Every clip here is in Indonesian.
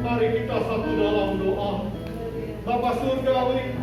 Mari kita satu dalam doa. Bapa surgawi,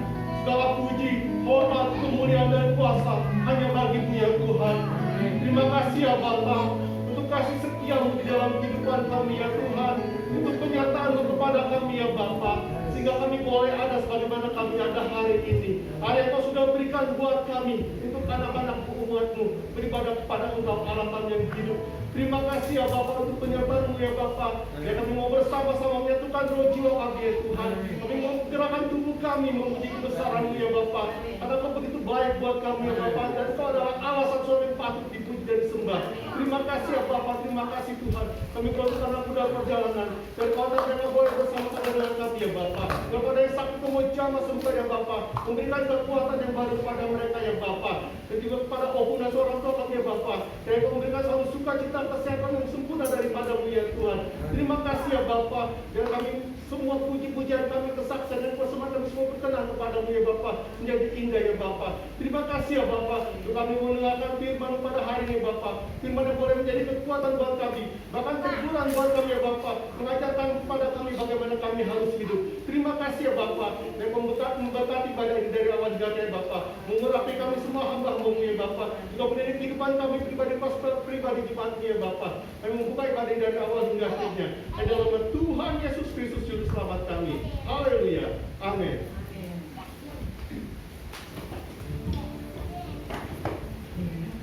segala puji, hormat, kemuliaan dan kuasa hanya bagimu ya Tuhan. Terima kasih ya Bapa untuk kasih setiamu di dalam kehidupan kami ya Tuhan, untuk penyertaan kepada kami ya Bapa, sehingga kami boleh ada sebagaimana kami ada hari ini. Hari yang Kau sudah berikan buat kami untuk anak-anak umat-Mu beribadah kepada Engkau Allah kami yang hidup. Terima kasih ya Bapak untuk penyertaan-Mu ya Bapak. Ya kami mau bersama-sama menyatukan roh jiwa kami ya Tuhan. Kami mau gerakan tubuh kami memuji kebesaran-Mu ya Bapak. Karena Kau begitu baik buat kami ya Bapak. Dan Kau adalah Allah satu yang patut dipuji dan disembah. Terima kasih ya Bapak. Terima kasih Tuhan. Kami berdoa anak muda perjalanan. Dan Kau mereka boleh bersama-sama dengan kami ya Bapak. Kepada yang sakit kemujama sempat ya Bapak. Memberikan kekuatan yang baru kepada mereka ya Bapak. Dan juga kepada Opung dan seorang tua kami ya Bapak. Dan Kau memberikan selalu sukacita kesehatan yang sempurna daripada-Mu ya Tuhan. Terima kasih ya Bapa. Dan kami semua puji-pujian kami, kesaksian dan persembahan kami semua berkenan kepada-Mu ya Bapa, menjadi indah ya Bapa. Terima kasih ya Bapa untuk kami mendengarkan firman pada hari ini Bapa. Firman yang boleh menjadi kekuatan buat kami, bahkan teguran buat kami ya Bapa, mengajarkan kepada kami bagaimana kami harus hidup. Terima kasih ya Bapa. Dan memberkati pada ini dari awal hingga ya Bapa, mengurapi kami semua hamba-Mu ya Bapa, juga menjadi kehidupan kami pribadi di pagi ya Bapa. Kami membuka ibadah dari awal hingga akhirnya. Dalam nama Tuhan Yesus Kristus Juru Selamat kami. Haleluya. Amin.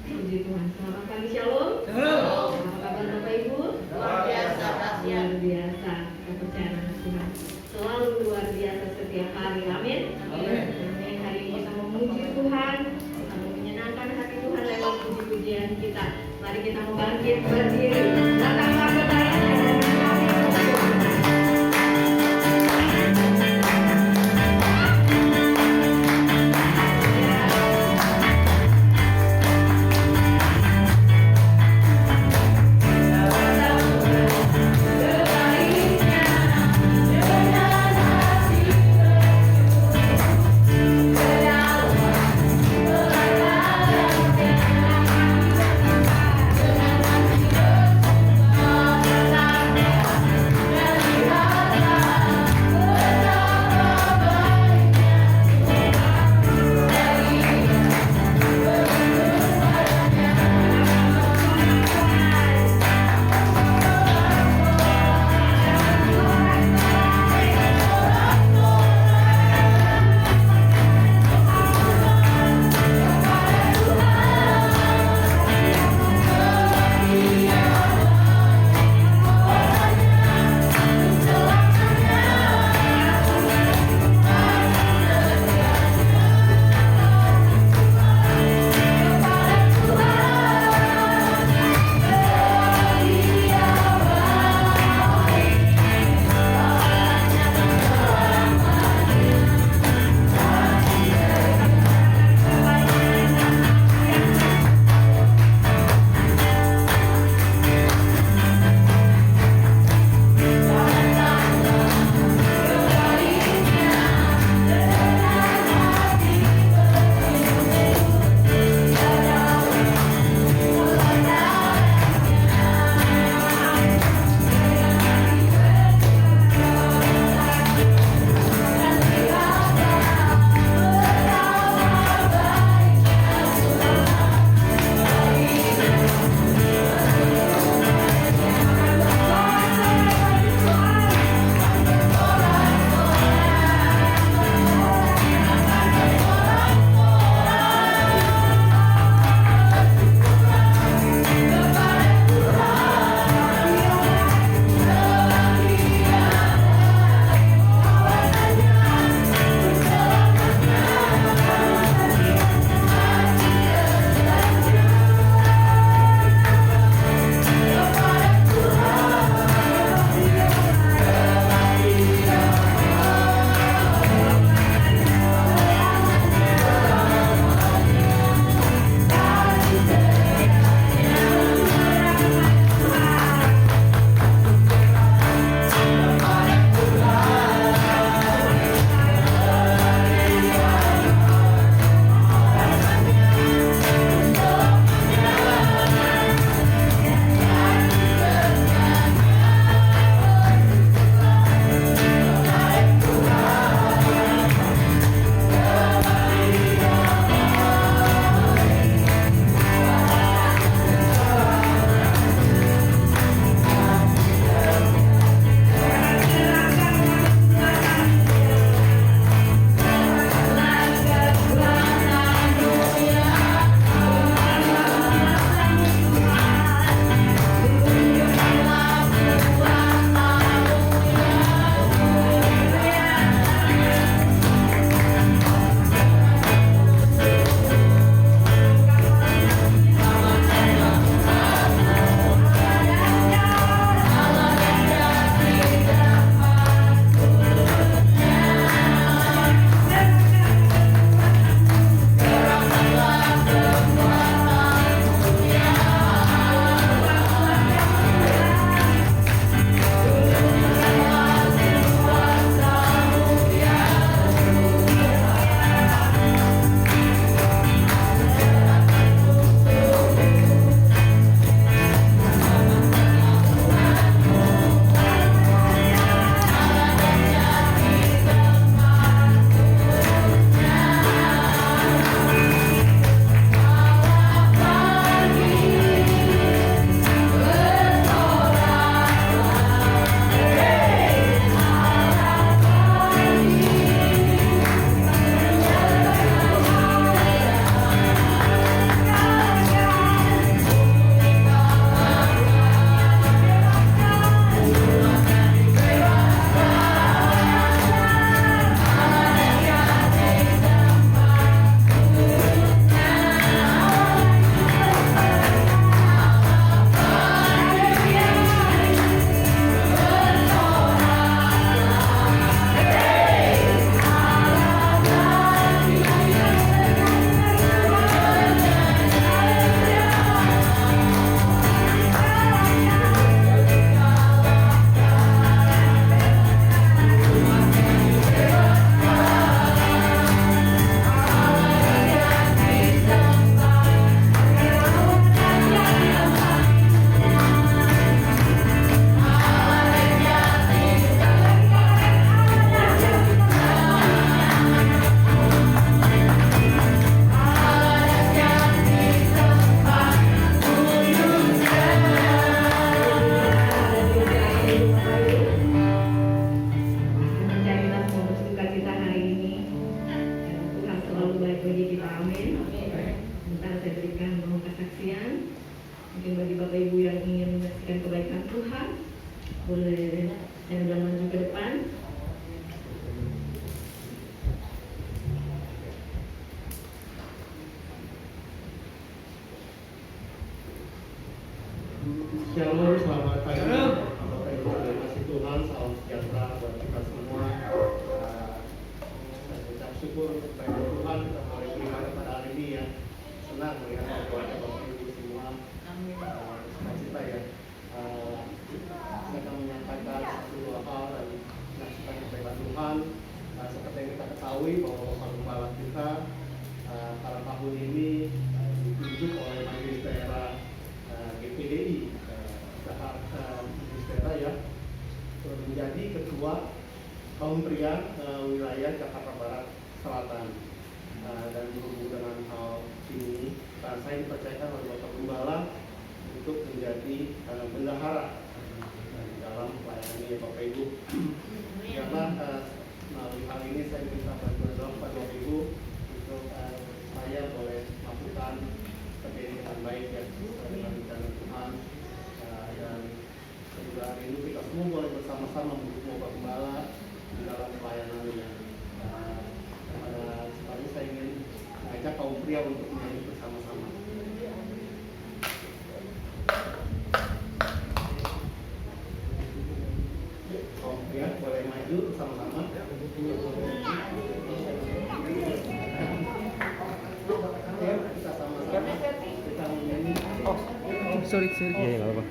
Puji Tuhan. Selamat pagi, Shalom. Shalom. Apa kabar Bapak Ibu? Luar biasa. Luar biasa. Kepercayaan Tuhan selalu luar biasa setiap hari. Amin. Amin. Hari ini kita memuji Tuhan, kita menyenangkan hati Tuhan lewat puji-pujian berdiri. Datanglah kepadanya dengan hati yang sungguh. Boleh yang udah maju ke depan. Shalom, selamat pagi. Bapak Ibu yang kasih Tuhan, salam sejahtera buat kita semua. Saya ucap syukur kepada Tuhan kita boleh beriman pada hari ini ya. Senang melihat keluarga Bapak Ibu semua. Cita-cita ya. Saya akan menyampaikan satu dua hal dan menyaksikan kepada Tuhan. Seperti yang kita ketahui bahwa Bapak Gembala kita pada tahun ini ditunjuk oleh Majelis Daerah GPDI Jakarta Daerah ya menjadi ketua kaum pria wilayah Jakarta Barat Selatan dan berhubung dengan hal ini saya dipercayakan oleh Bapak Gembala untuk menjadi bendahara di dalam pelayanan ini ya Bapak Ibu. Karena melalui hal ini saya minta bantuan doa kepada Bapak Ibu untuk saya boleh melakukan kerjaan dengan baik ya sesuai dengan rencana Tuhan dan semoga hari ini kita semua boleh bersama-sama mendukung Bapak Gembala di dalam pelayanannya. Pada kesempatan saya ingin mengajak kaum pria untuk menyanyi bersama-sama. Kaum pria boleh maju bersama-sama. Kita sama-sama kita menyanyi. Sorry. Iya, nggak apa-apa.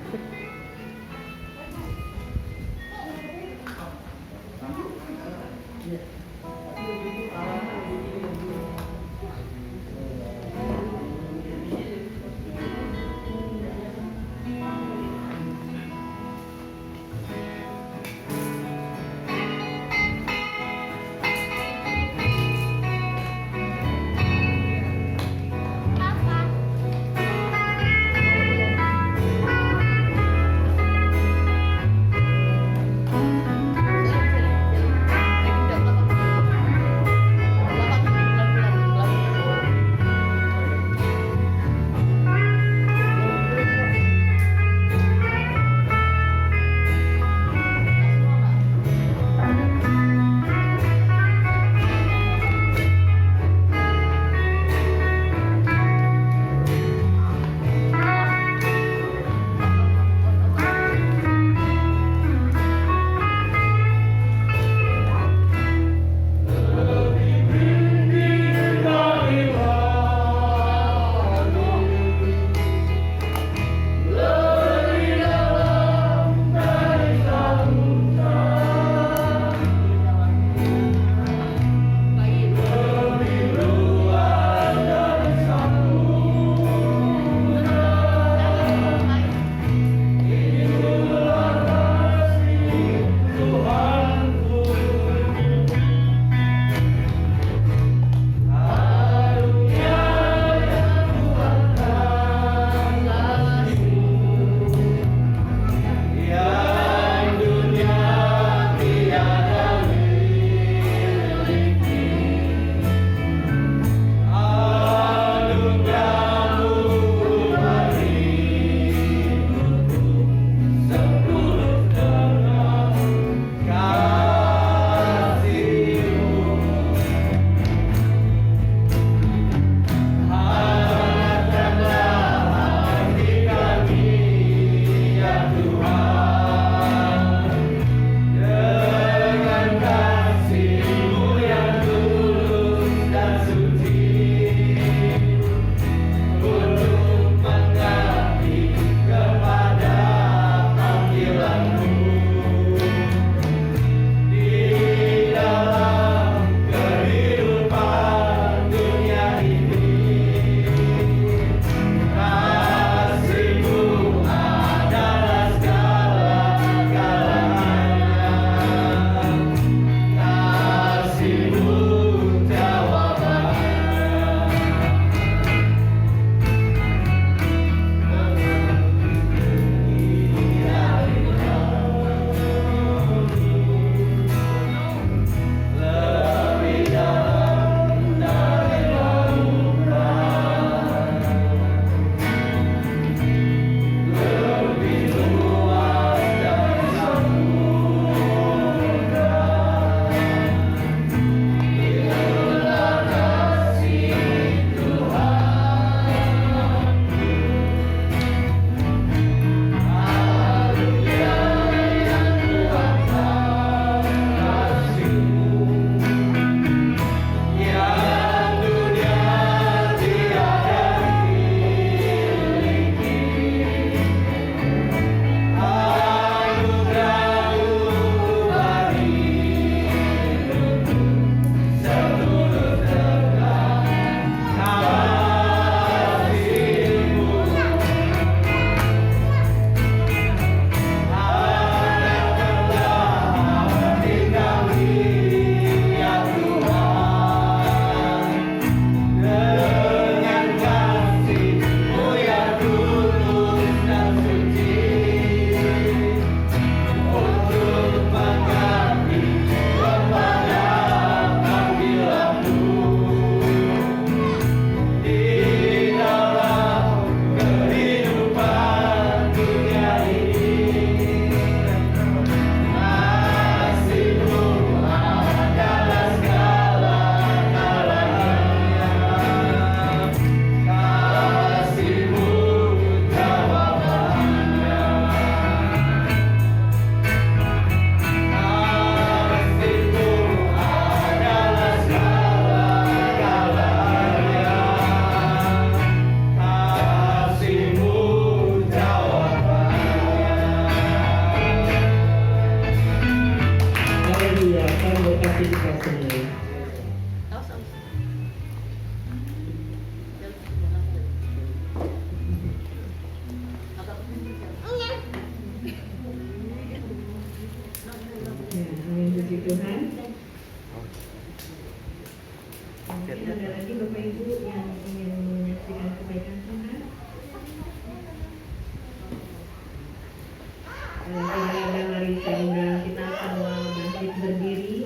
Pada hari sehingga kita semua bangkit berdiri.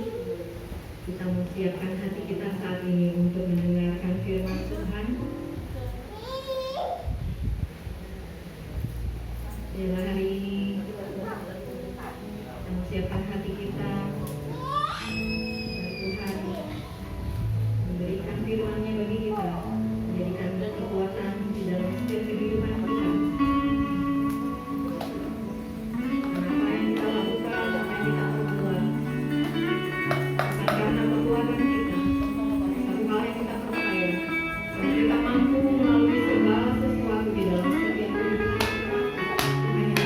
Kita mempersiapkan hati kita saat ini untuk mendengarkan firman Tuhan. Biarlah hari ini kita mempersiapkan hati kita. Tuhan memberikan firman-Nya bagi kita, menjadikan kekuatan di dalam setiap kehidupan kita. Apa yang kita lakukan, apa yang kita perbuat, bukan karena kekuatan kita, satu hal yang kita percaya, bahwa kita mampu melalui segala sesuatu di dalam setiap kehidupan kita. Hanya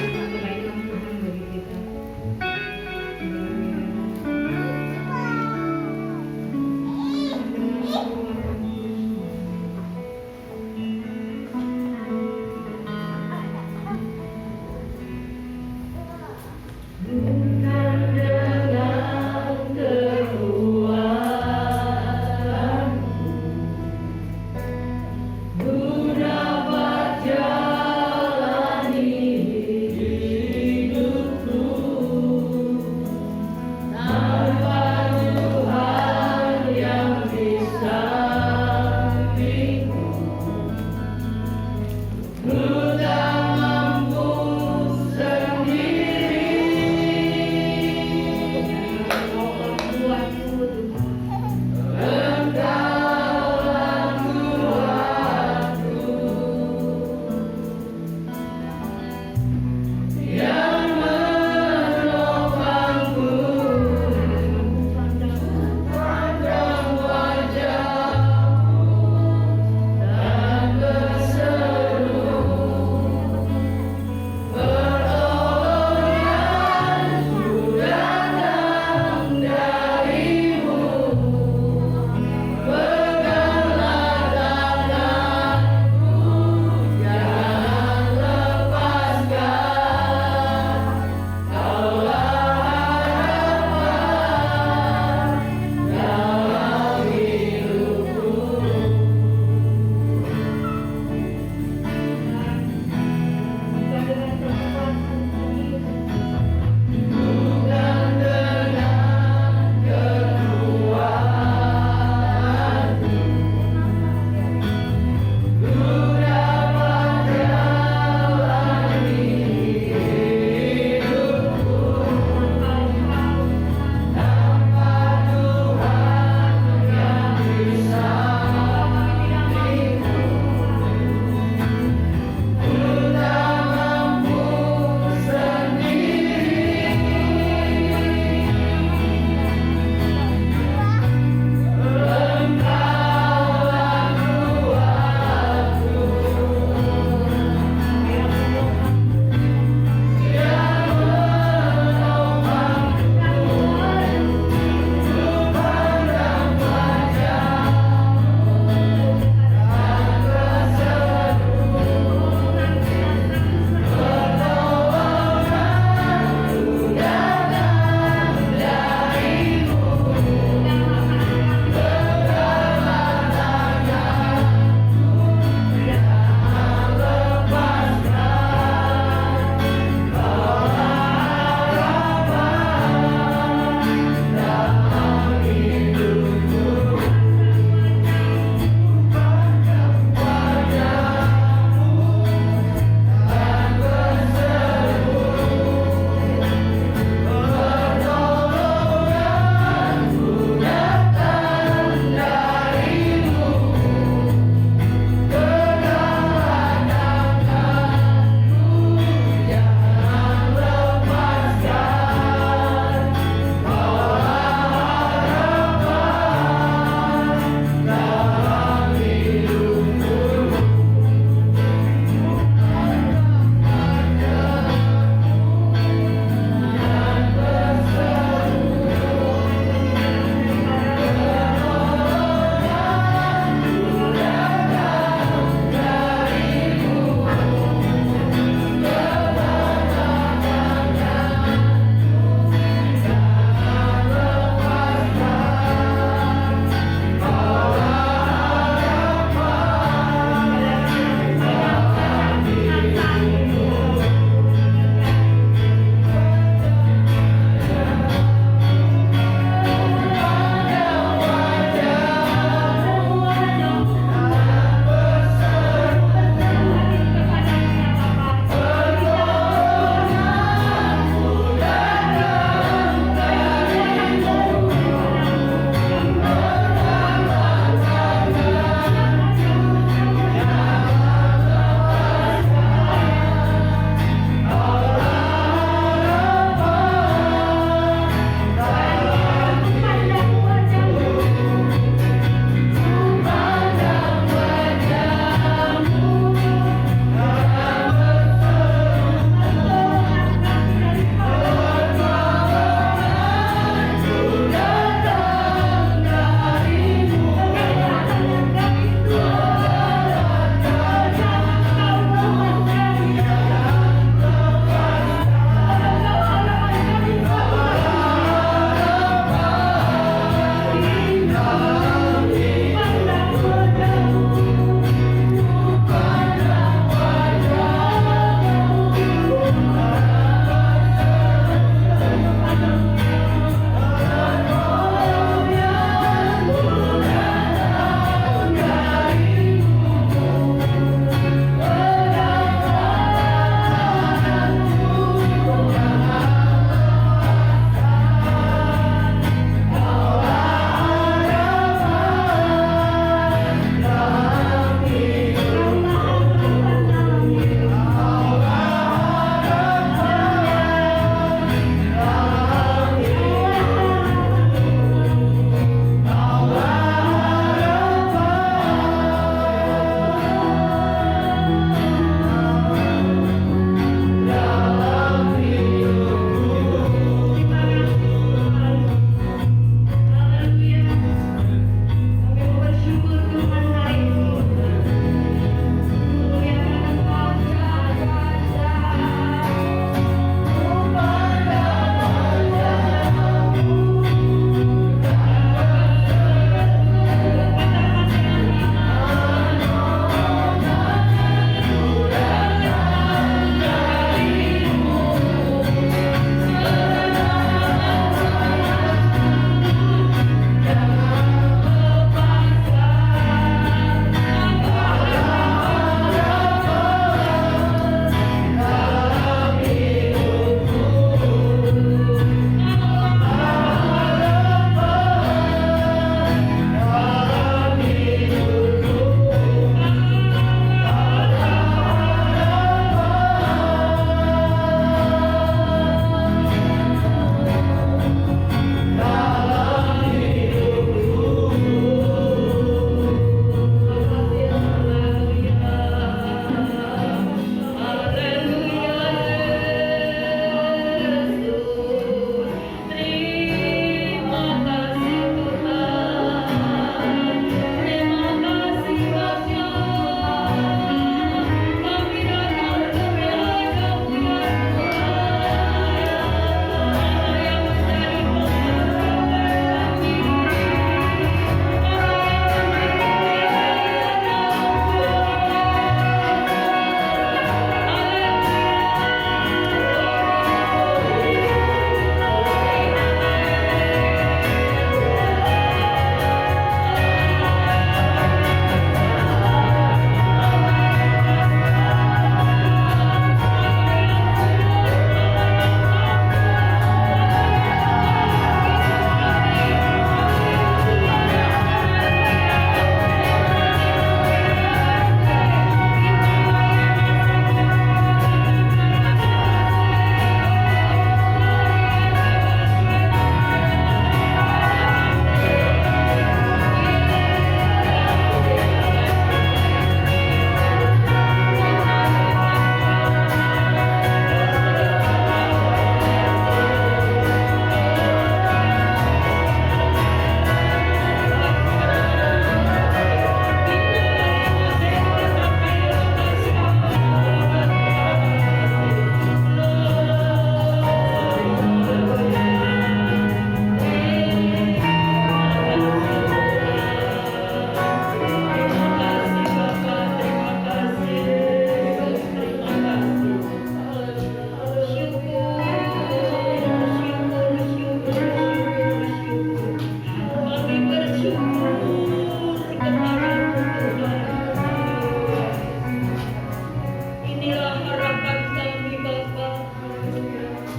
inilah harapan kami Bapa.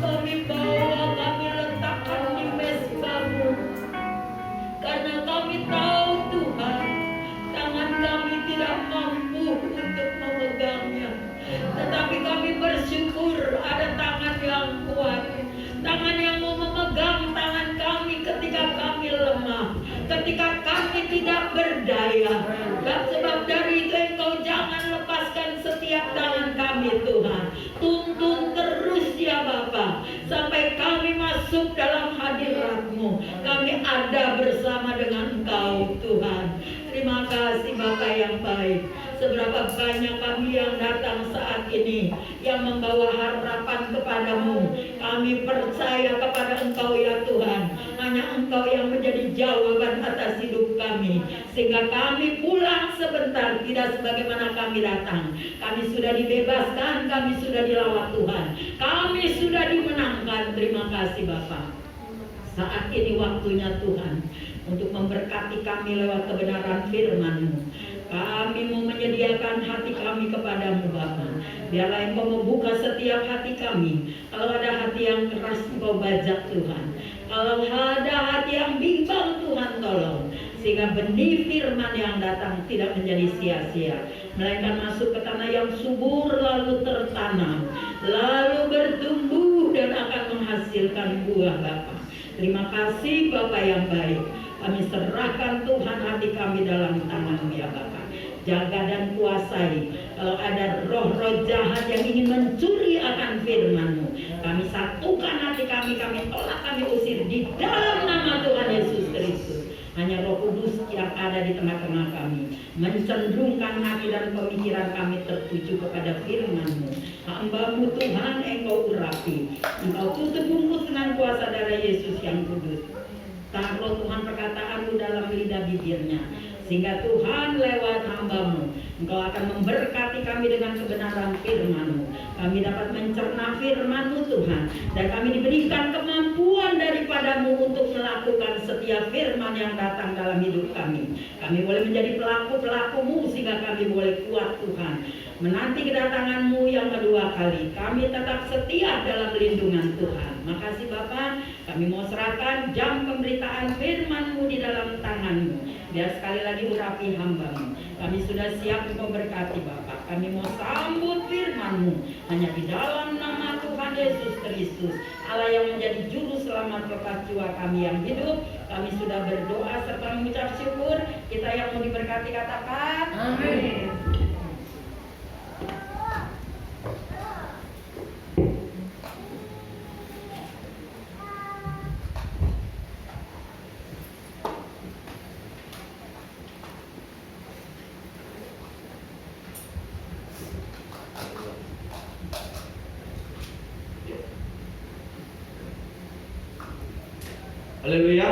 Kami bawa, kami letakkan di mezbamu. Karena kami tahu Tuhan, tangan kami tidak mampu untuk memegangnya. Tetapi kami bersyukur ada tangan yang kuat. Tangan yang mau memegang tangan kami ketika kami lemah. Ketika kami tidak berdaya. Dan sebab dari itu Engkau jangan lepaskan setiap tangan kami Tuhan. Tuntun terus ya Bapa. Sampai kami masuk dalam hadirat-Mu. Kami ada bersama dengan Engkau Tuhan. Terima kasih Bapa yang baik. Seberapa banyak kami yang datang saat ini yang membawa harapan kepadamu. Kami percaya kepada Engkau ya Tuhan. Hanya Engkau yang menjadi jawaban atas hidup kami. Sehingga kami pulang sebentar tidak sebagaimana kami datang. Kami sudah dibebaskan, kami sudah dirawat Tuhan. Kami sudah dimenangkan. Terima kasih Bapa. Saat ini waktunya Tuhan untuk memberkati kami lewat kebenaran firman-Mu. Kami mau menyediakan hati kami kepadamu Bapa. Biarlah Engkau membuka setiap hati kami. Kalau ada hati yang keras Engkau bajak Tuhan. Kalau ada hati yang bimbang Tuhan tolong. Sehingga benih firman yang datang tidak menjadi sia-sia. Melainkan masuk ke tanah yang subur lalu tertanam. Lalu bertumbuh dan akan menghasilkan buah Bapa. Terima kasih Bapa yang baik. Kami serahkan Tuhan hati kami dalam tangan-Mu ya Bapa. Jaga dan kuasai. Kalau ada roh-roh jahat yang ingin mencuri akan firman-Mu, kami satukan hati kami tolak, kami usir di dalam nama Tuhan Yesus Kristus. Hanya Roh Kudus yang ada di tengah-tengah kami, mencenderungkan hati dan pemikiran kami tertuju kepada firman-Mu. Hamba-Mu Tuhan Engkau urapi, Engkau tutup bungkus dengan kuasa darah Yesus yang kudus. Taruh Tuhan perkataan-Mu dalam lidah bibirnya. Sehingga Tuhan lewat hamba-Mu, Engkau akan memberkati kami dengan kebenaran firman-Mu. Kami dapat mencerna firman-Mu Tuhan. Dan kami diberikan kemampuan daripada-Mu untuk melakukan setiap firman yang datang dalam hidup kami. Kami boleh menjadi pelaku-pelaku-Mu sehingga kami boleh kuat Tuhan. Menanti kedatangan-Mu yang kedua kali. Kami tetap setia dalam lindungan Tuhan. Makasih Bapa, kami mau serahkan jam pemberitaan firman-Mu di dalam tangan-Mu. Biar sekali lagi urapi hamba-Mu. Kami sudah siap untuk memberkati Bapa. Kami mau sambut firman-Mu. Hanya di dalam nama Tuhan Yesus Kristus, Allah yang menjadi juru selamat lepas jiwa kami yang hidup. Kami sudah berdoa serta mengucap syukur. Kita yang mau diberkati katakan amin. Haleluya.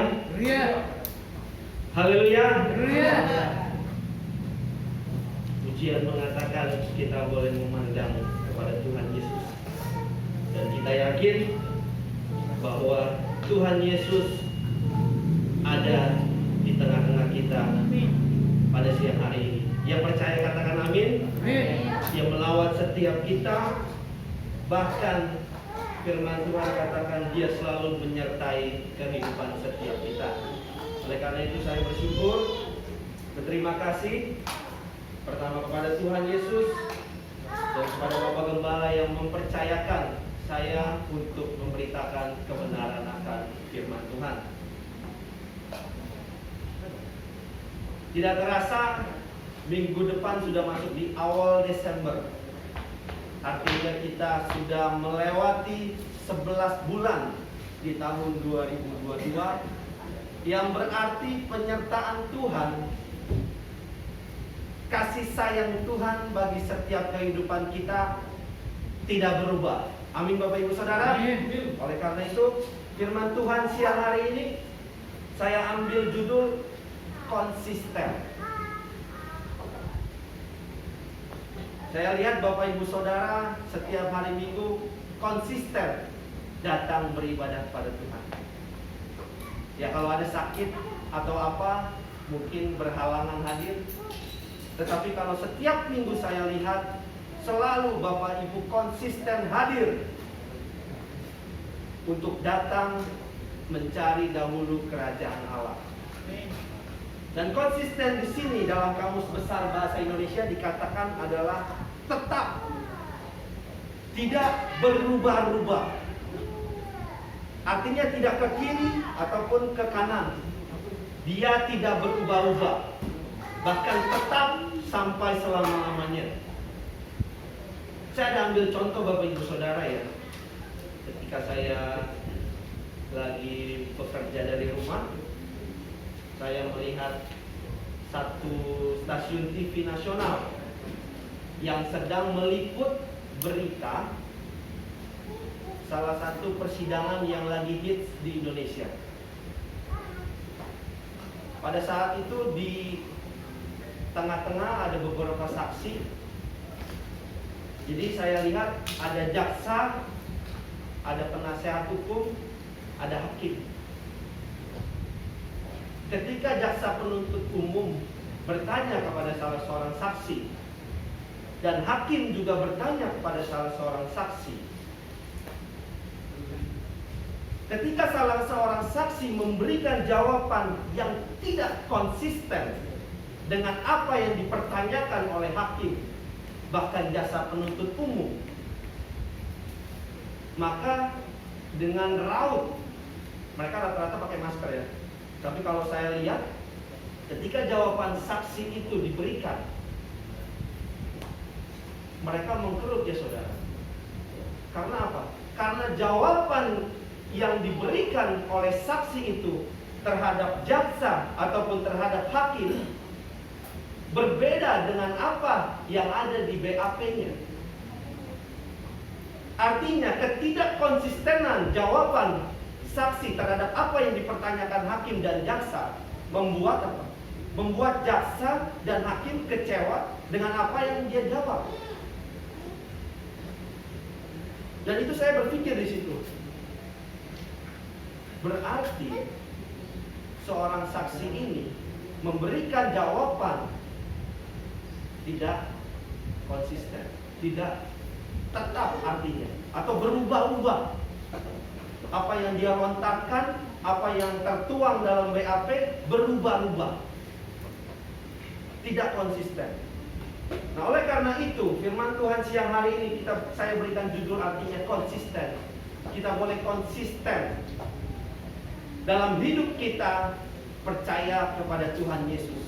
Haleluya. Pujian mengatakan kita boleh memandang kepada Tuhan Yesus. Dan kita yakin bahwa Tuhan Yesus ada di tengah-tengah kita pada siang hari ini. Yang percaya katakan amin. Yang melawat setiap kita, bahkan firman Tuhan katakan Dia selalu menyertai kehidupan setiap kita. Oleh karena itu saya bersyukur, berterima kasih pertama kepada Tuhan Yesus dan kepada Bapak Gembala yang mempercayakan saya untuk memberitakan kebenaran akan firman Tuhan. Tidak terasa minggu depan sudah masuk di awal Desember. Artinya kita sudah melewati 11 bulan di tahun 2022, yang berarti penyertaan Tuhan, kasih sayang Tuhan bagi setiap kehidupan kita tidak berubah. Amin Bapak Ibu Saudara. Oleh karena itu firman Tuhan siang hari ini saya ambil judul konsisten. Saya lihat Bapak Ibu Saudara setiap hari Minggu konsisten datang beribadah pada Tuhan. Ya kalau ada sakit atau apa mungkin berhalangan hadir. Tetapi kalau setiap minggu saya lihat selalu Bapak Ibu konsisten hadir untuk datang mencari dahulu kerajaan Allah. Dan konsisten di sini dalam Kamus Besar Bahasa Indonesia dikatakan adalah tetap, tidak berubah-ubah. Artinya tidak ke kiri ataupun ke kanan. Dia tidak berubah-ubah, bahkan tetap sampai selama-lamanya. Saya ada ambil contoh Bapak Ibu Saudara ya. Ketika saya lagi bekerja dari rumah, saya melihat satu stasiun TV nasional yang sedang meliput berita salah satu persidangan yang lagi hits di Indonesia. Pada saat itu di tengah-tengah ada beberapa saksi. Jadi saya lihat ada jaksa, ada penasehat hukum, ada hakim. Ketika jaksa penuntut umum bertanya kepada salah seorang saksi dan hakim juga bertanya kepada salah seorang saksi, ketika salah seorang saksi memberikan jawaban yang tidak konsisten dengan apa yang dipertanyakan oleh hakim, bahkan jaksa penuntut umum, maka dengan raut, mereka rata-rata pakai masker ya, tapi kalau saya lihat ketika jawaban saksi itu diberikan, mereka mengkerut ya saudara. Karena apa? Karena jawaban yang diberikan oleh saksi itu terhadap jaksa ataupun terhadap hakim berbeda dengan apa yang ada di BAP-nya. Artinya ketidakkonsistenan jawaban saksi terhadap apa yang dipertanyakan hakim dan jaksa membuat apa? Membuat jaksa dan hakim kecewa dengan apa yang dia jawab. Dan itu saya berpikir di situ. Berarti seorang saksi ini memberikan jawaban tidak konsisten, tidak tetap artinya, atau berubah-ubah. Apa yang dia lontarkan, apa yang tertuang dalam BAP berubah-ubah, tidak konsisten. Nah, oleh karena itu firman Tuhan siang hari ini saya berikan judul artinya konsisten. Kita boleh konsisten dalam hidup kita percaya kepada Tuhan Yesus.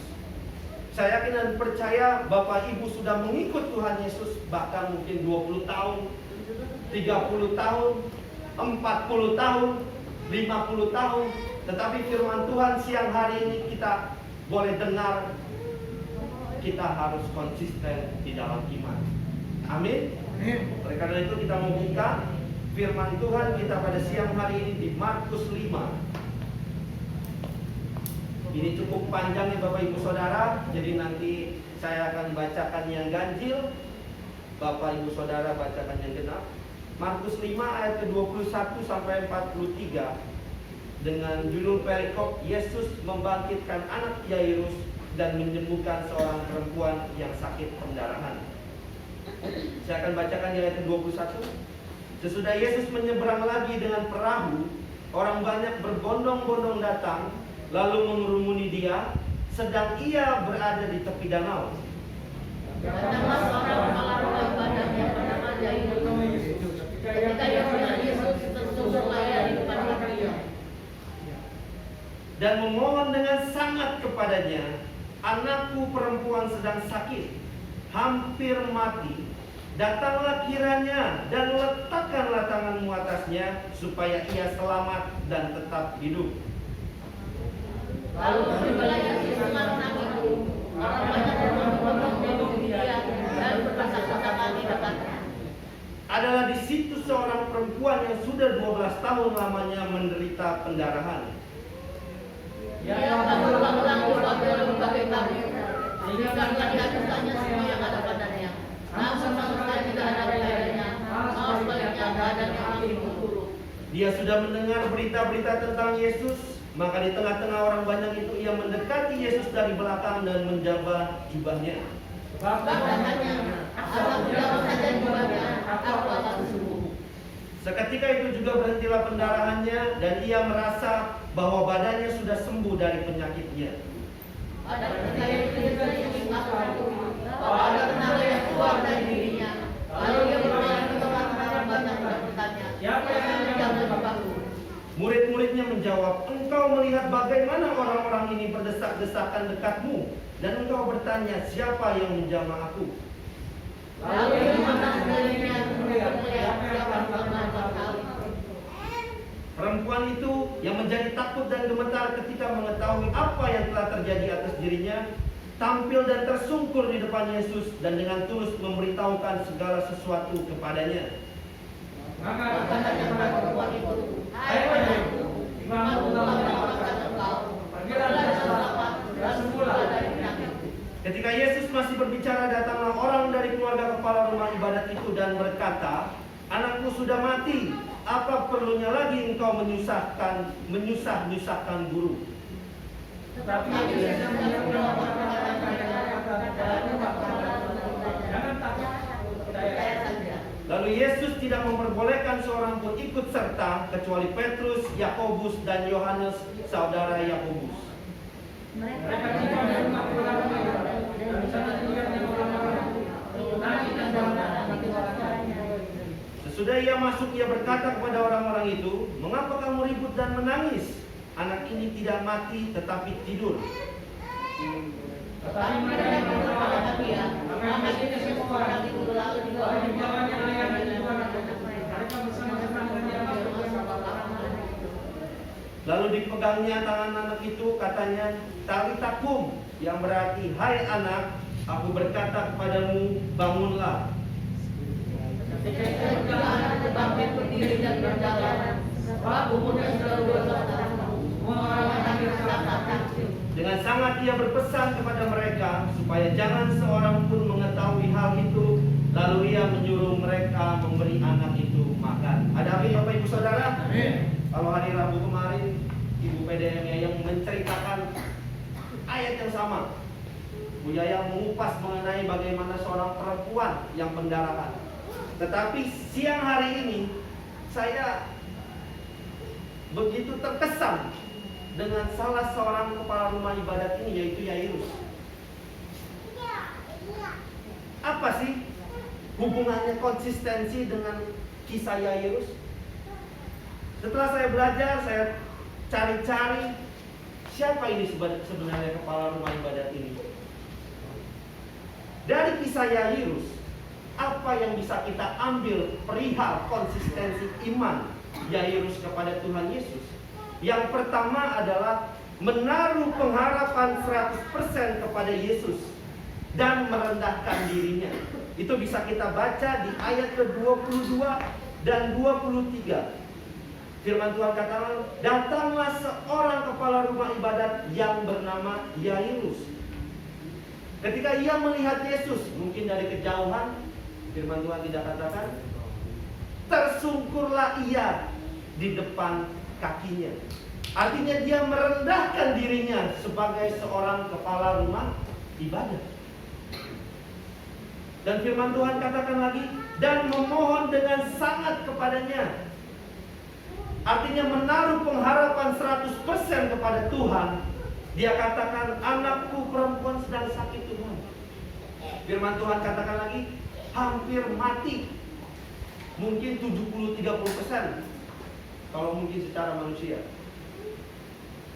Saya yakin dan percaya Bapak Ibu sudah mengikut Tuhan Yesus bahkan mungkin 20 tahun, 30 tahun, 40 tahun, 50 tahun. Tetapi firman Tuhan siang hari ini kita boleh dengar, kita harus konsisten di dalam iman. Amin. Oleh karena itu kita mau buka firman Tuhan kita pada siang hari ini di Markus 5. Ini cukup panjang ya Bapak Ibu Saudara, jadi nanti saya akan bacakan yang ganjil, Bapak Ibu Saudara bacakan yang genap. Markus 5 ayat ke-21 sampai 43 dengan judul perikop Yesus membangkitkan anak Yairus dan menyembuhkan seorang perempuan yang sakit pendarahan. Saya akan bacakan yang ayat ke-21. Sesudah Yesus menyeberang lagi dengan perahu, orang banyak berbondong-bondong datang lalu mengerumuni dia, sedang ia berada di tepi danau. Datanglah seorang kepala rumah ibadah yang bernama Yairus. Ketika ia melihat Yesus, tersungguhlah ia di depan kakinya dan memohon dengan sangat kepadanya, anakku perempuan sedang sakit, hampir mati. Datanglah kiranya dan letakkanlah tanganmu atasnya, supaya ia selamat dan tetap hidup. Lalu beribalah Yesus dengan anak itu. Orang banyak berbondong-bondong dia dan berdesak-desakan di dekatnya. Adalah di situ seorang perempuan yang sudah 12 tahun lamanya menderita pendarahan. Dia berulang-ulang dibawa oleh berbagai tamu, sehingga dihabiskannya semua yang ada padanya. Namun sama sekali tidak ada bedanya, malah sebaliknya keadaannya makin buruk. Dia sudah mendengar berita-berita tentang Yesus, maka di tengah-tengah orang banyak itu ia mendekati Yesus dari belakang dan menjabah jubahnya. Seketika itu juga berhentilah pendarahannya dan ia merasa bahwa badannya sudah sembuh dari penyakitnya. Murid-muridnya menjawab, "Engkau melihat bagaimana orang-orang ini berdesak-desakan dekatmu, dan engkau bertanya, siapa yang menjamah aku?" Perempuan itu yang menjadi takut dan gemetar ketika mengetahui apa yang telah terjadi atas dirinya, tampil dan tersungkur di depan Yesus dan dengan tulus memberitahukan segala sesuatu kepadanya. Ketika Yesus masih berbicara, datanglah orang dari keluarga kepala rumah ibadat itu dan berkata, "Anakku sudah mati, apa perlunya lagi engkau menyusah-nyusahkan guru?" Lalu Yesus tidak memperbolehkan seorang pun ikut serta kecuali Petrus, Yakobus, dan Yohanes, saudara Yakobus. Sesudah ia masuk, ia berkata kepada orang-orang itu, "Mengapa kamu ribut dan menangis? Anak ini tidak mati tetapi tidur." Lalu dipegangnya tangan anak itu, katanya, "Talita kum," yang berarti, "Hai anak, aku berkata kepadamu, bangunlah." Dengan sangat ia berpesan kepada mereka supaya jangan seorang pun mengetahui hal itu. Lalu ia menyuruh mereka memberi anak itu makan. Ada amin Bapak Ibu Saudara? Kalau hari Rabu kemarin Ibu PDM yang menceritakan ayat yang sama, Bu Yaya mengupas mengenai bagaimana seorang perempuan yang pendarahan. Tetapi siang hari ini saya begitu terkesan dengan salah seorang kepala rumah ibadat ini, yaitu Yairus. Apa sih hubungannya konsistensi dengan kisah Yairus? Setelah saya belajar, saya cari-cari siapa ini sebenarnya kepala rumah ibadat ini. Dari kisah Yairus, apa yang bisa kita ambil perihal konsistensi iman Yairus kepada Tuhan Yesus? Yang pertama adalah menaruh pengharapan 100% kepada Yesus dan merendahkan dirinya. Itu bisa kita baca di ayat ke-22 dan 23. Firman Tuhan katakan, "Datanglah seorang kepala rumah ibadat yang bernama Yairus. Ketika ia melihat Yesus, mungkin dari kejauhan, firman Tuhan tidak katakan, tersungkurlah ia di depan kakinya." Artinya dia merendahkan dirinya sebagai seorang kepala rumah ibadat. Dan firman Tuhan katakan lagi, dan memohon dengan sangat kepadanya. Artinya menaruh pengharapan 100% kepada Tuhan. Dia katakan, "Anakku perempuan sedang sakit Tuhan." Firman Tuhan katakan lagi, hampir mati. Mungkin 70-30%, kalau mungkin secara manusia.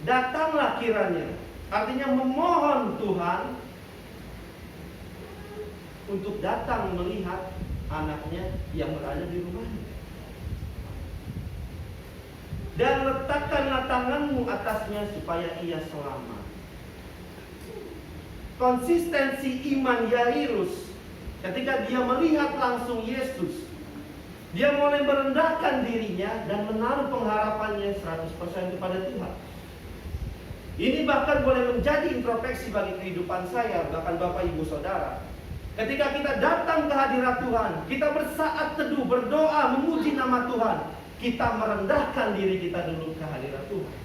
Datanglah kiranya, artinya memohon Tuhan untuk datang melihat anaknya yang berada di rumahnya. Dan letakkanlah tanganmu atasnya supaya ia selamat. Konsistensi iman Yairus ketika dia melihat langsung Yesus, dia mulai merendahkan dirinya dan menaruh pengharapannya 100% kepada Tuhan. Ini bahkan boleh menjadi introspeksi bagi kehidupan saya, bahkan Bapak Ibu Saudara. Ketika kita datang ke hadirat Tuhan, kita bersaat teduh, berdoa, memuji nama Tuhan, kita merendahkan diri kita dulu ke hadirat Tuhan.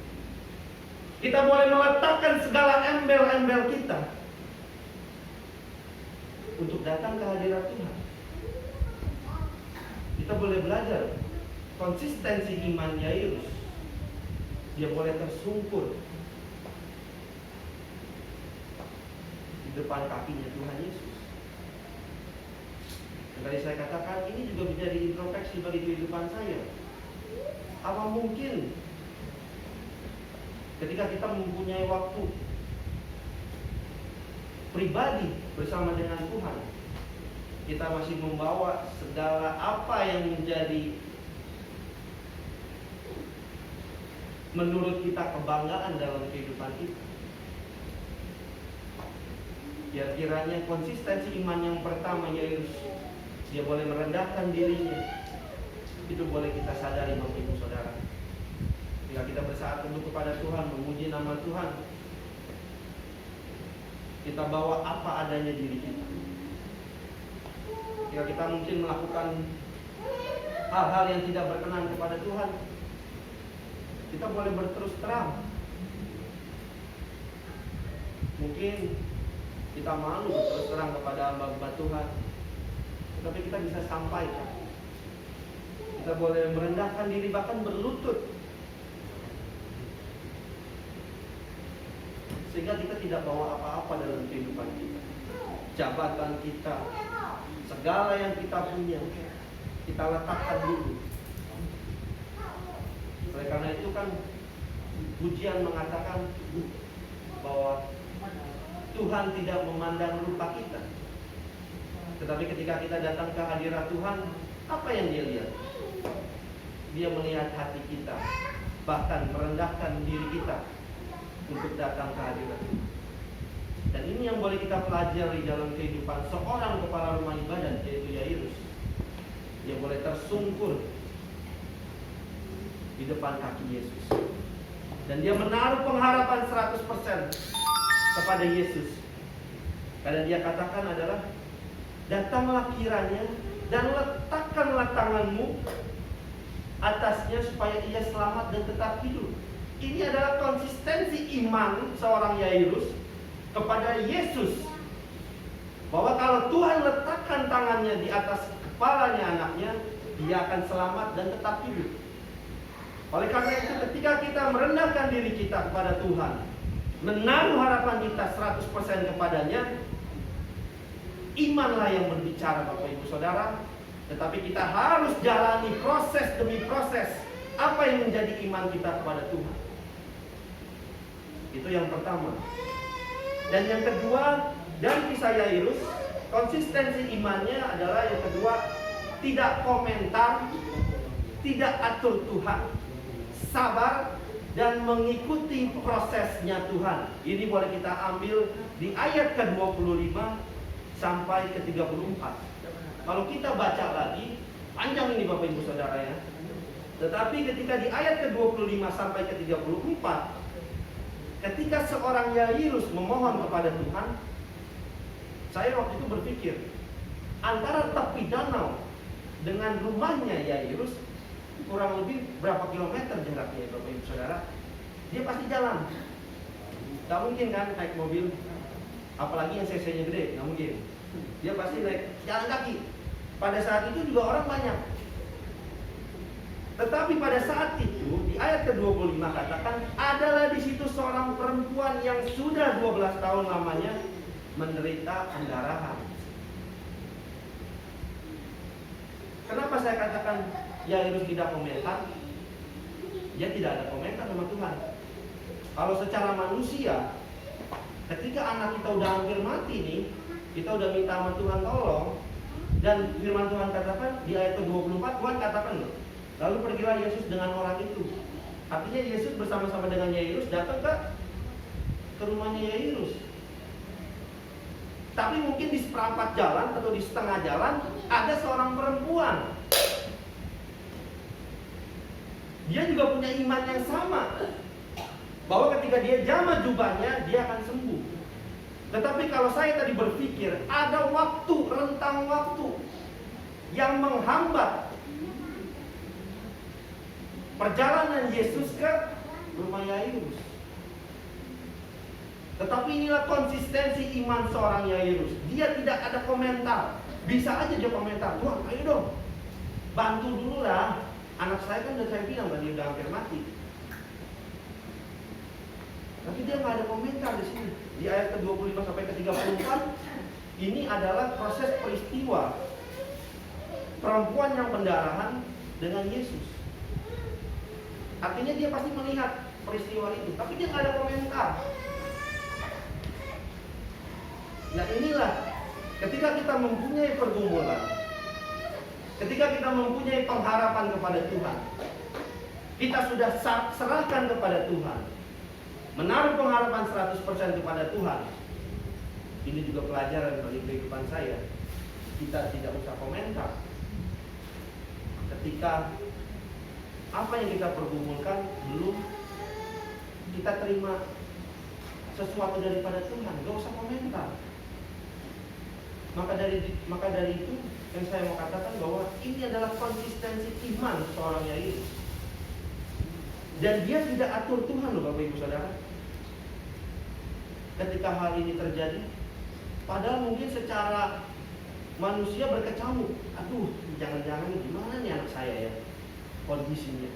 Kita boleh meletakkan segala embel-embel kita. untuk datang ke hadirat Tuhan. Kita boleh belajar konsistensi iman Yairus. Dia boleh tersungkur di depan kakinya Tuhan Yesus. Dan tadi saya katakan ini juga menjadi introspeksi bagi kehidupan saya. Apa mungkin ketika kita mempunyai waktu pribadi bersama dengan Tuhan, kita masih membawa segala apa yang menjadi menurut kita kebanggaan dalam kehidupan kita? Ya, kiranya konsistensi iman yang pertama Yairus, dia boleh merendahkan dirinya. Itu boleh kita sadari, Bapak Ibu Saudara. Bila kita bersaat teduh kepada Tuhan, memuji nama Tuhan, kita bawa apa adanya diri kita. Jika kita mungkin melakukan hal-hal yang tidak berkenan kepada Tuhan, kita boleh berterus terang. Mungkin kita malu berterus terang kepada hamba-hamba Tuhan, tetapi kita bisa sampaikan. Kita boleh merendahkan diri, bahkan berlutut, sehingga kita tidak bawa apa-apa dalam kehidupan kita. Jabatan kita, segala yang kita punya, kita letakkan dulu. Oleh karena itu kan pujian mengatakan bahwa Tuhan tidak memandang rupa kita, tetapi ketika kita datang ke hadirat Tuhan, apa yang Dia lihat? Dia melihat hati kita, bahkan merendahkan diri kita untuk datang ke hadirat Tuhan. Dan ini yang boleh kita pelajari dalam kehidupan seorang kepala rumah ibadah, yaitu Yairus. Dia boleh tersungkur di depan kaki Yesus, dan dia menaruh pengharapan 100% kepada Yesus. Karena dia katakan adalah, datanglah kiranya dan letakkanlah tanganmu atasnya supaya ia selamat dan tetap hidup. Ini adalah konsistensi iman seorang Yairus kepada Yesus, bahwa kalau Tuhan letakkan tangannya di atas kepalanya anaknya, dia akan selamat dan tetap hidup. Oleh karena itu, ketika kita merendahkan diri kita kepada Tuhan, menaruh harapan kita 100% kepadanya, imanlah yang berbicara, Bapak Ibu Saudara. Tetapi kita harus jalani proses demi proses apa yang menjadi iman kita kepada Tuhan. Itu yang pertama. Dan yang kedua, dari kisah Yairus, konsistensi imannya adalah yang kedua, tidak komentar, tidak atur Tuhan, sabar, dan mengikuti prosesnya Tuhan. Ini boleh kita ambil di ayat ke-25 sampai ke-34. Kalau kita baca lagi, panjang ini Bapak Ibu Saudara ya. Tetapi ketika di ayat ke-25 sampai ke-34, ketika seorang Yairus memohon kepada Tuhan, saya waktu itu berpikir, antara tepi danau dengan rumahnya Yairus kurang lebih berapa kilometer jaraknya Bapak Ibu Saudara. Dia pasti jalan. Gak mungkin kan naik mobil, apalagi yang cc-nya gede, gak mungkin. Dia pasti naik jalan kaki. Pada saat itu juga orang banyak. Tetapi pada saat itu di ayat ke-25 katakan, adalah di situ seorang perempuan yang sudah 12 tahun lamanya menderita pendarahan. Kenapa saya katakan Yairus tidak komentar? Dia tidak ada komentar sama Tuhan. Kalau secara manusia, ketika anak kita udah hampir mati nih, kita udah minta sama Tuhan tolong, dan firman Tuhan katakan di ayat ke-24, Tuhan katakan loh, lalu pergilah Yesus dengan orang itu. Artinya Yesus bersama-sama dengan Yairus datang ke rumahnya Yairus. Tapi mungkin di seperempat jalan atau di setengah jalan ada seorang perempuan. Dia juga punya iman yang sama, bahwa ketika dia jamah jubahnya, dia akan sembuh. Tetapi kalau saya tadi berpikir, ada waktu, rentang waktu yang menghambat perjalanan Yesus ke rumah Yairus. Tetapi inilah konsistensi iman seorang Yairus. Dia tidak ada komentar. Bisa aja dia komentar, Tuhan ayo dong, bantu dulu lah. Anak saya kan udah saya bilang tadi udah hampir mati. Tapi dia nggak ada komentar di sini. Di ayat ke-25 sampai ke-34, ini adalah proses peristiwa perempuan yang pendarahan dengan Yesus. Artinya dia pasti melihat peristiwa itu, tapi dia nggak ada komentar. Nah inilah ketika kita mempunyai pergumulan, ketika kita mempunyai pengharapan kepada Tuhan, kita sudah serahkan kepada Tuhan, menaruh pengharapan 100% kepada Tuhan. Ini juga pelajaran bagi kehidupan saya. Kita tidak usah komentar ketika apa yang kita pergumulkan belum kita terima sesuatu daripada Tuhan, gak usah komentar. Maka dari itu yang saya mau katakan bahwa ini adalah konsistensi iman seorang Yairus. Dan dia tidak atur Tuhan loh Bapak Ibu Saudara. Ketika hal ini terjadi, padahal mungkin secara manusia berkecamuk, aduh jangan-jangan gimana nih anak saya ya kondisinya.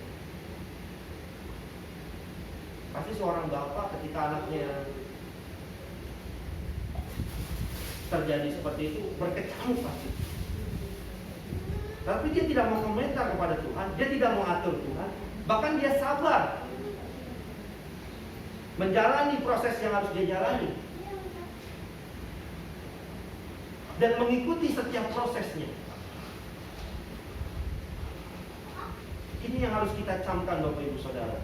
Pasti seorang bapak ketika anaknya terjadi seperti itu berkecamuk pasti. Tapi dia tidak mau komentar kepada Tuhan, dia tidak mau atur Tuhan, bahkan dia sabar menjalani proses yang harus dia jalani dan mengikuti setiap prosesnya. Ini yang harus kita camkan Bapak Ibu Saudara,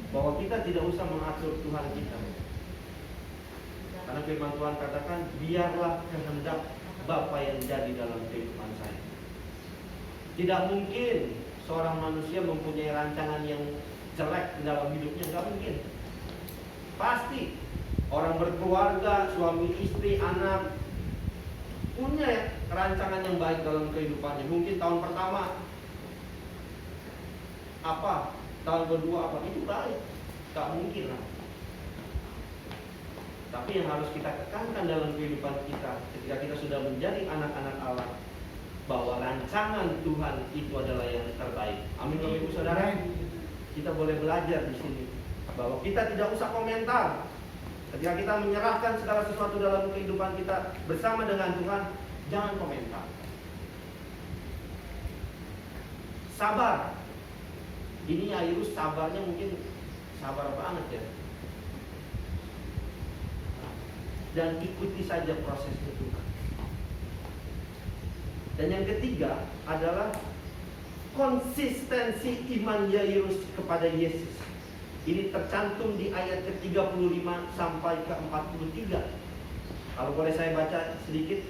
bahwa kita tidak usah mengatur Tuhan kita. Karena firman Tuhan katakan, biarlah kehendak Bapa yang jadi dalam kehidupan saya. Tidak mungkin seorang manusia mempunyai rancangan yang jelek dalam hidupnya, tidak mungkin. Pasti orang berkeluarga, suami, istri, anak punya rancangan yang baik dalam kehidupannya. Mungkin tahun pertama apa, tahun kedua apa, itu baik, tak mungkin lah. Tapi yang harus kita tekankan dalam kehidupan kita ketika kita sudah menjadi anak-anak Allah, bahwa rancangan Tuhan itu adalah yang terbaik. Amin Bapak Ibu Saudara. Kita boleh belajar di sini bahwa kita tidak usah komentar. Ketika kita menyerahkan segala sesuatu dalam kehidupan kita bersama dengan Tuhan, jangan komentar. Sabar. Ini Yairus sabarnya mungkin sabar banget ya. Dan ikuti saja prosesnya Tuhan. Dan yang ketiga adalah konsistensi iman Yairus kepada Yesus. Ini tercantum di ayat ke-35 sampai ke-43. Kalau boleh saya baca sedikit.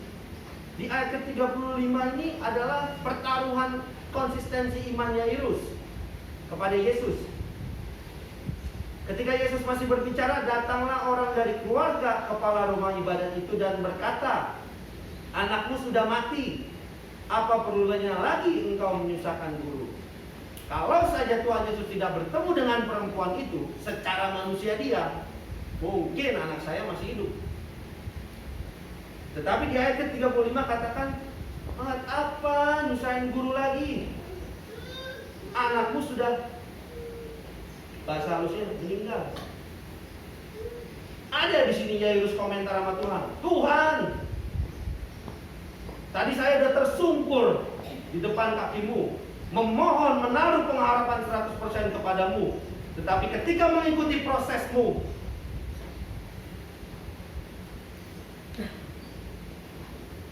Di ayat ke-35 ini adalah pertaruhan konsistensi iman Yairus kepada Yesus. Ketika Yesus masih berbicara, datanglah orang dari keluarga kepala rumah ibadat itu dan berkata, anakmu sudah mati, apa perlunya lagi engkau menyusahkan guru? Kalau saja Tuhan Yesus tidak bertemu dengan perempuan itu secara manusia dia, mungkin anak saya masih hidup. Tetapi di ayat ke-35 katakan, apa nyusahin guru lagi? Anakmu sudah, bahasa halusnya, meninggal. Ada di sini Yairus komentar sama Tuhan. Tuhan, tadi saya sudah tersungkur di depan kakimu, memohon menaruh pengharapan 100% kepadamu. Tetapi ketika mengikuti prosesmu,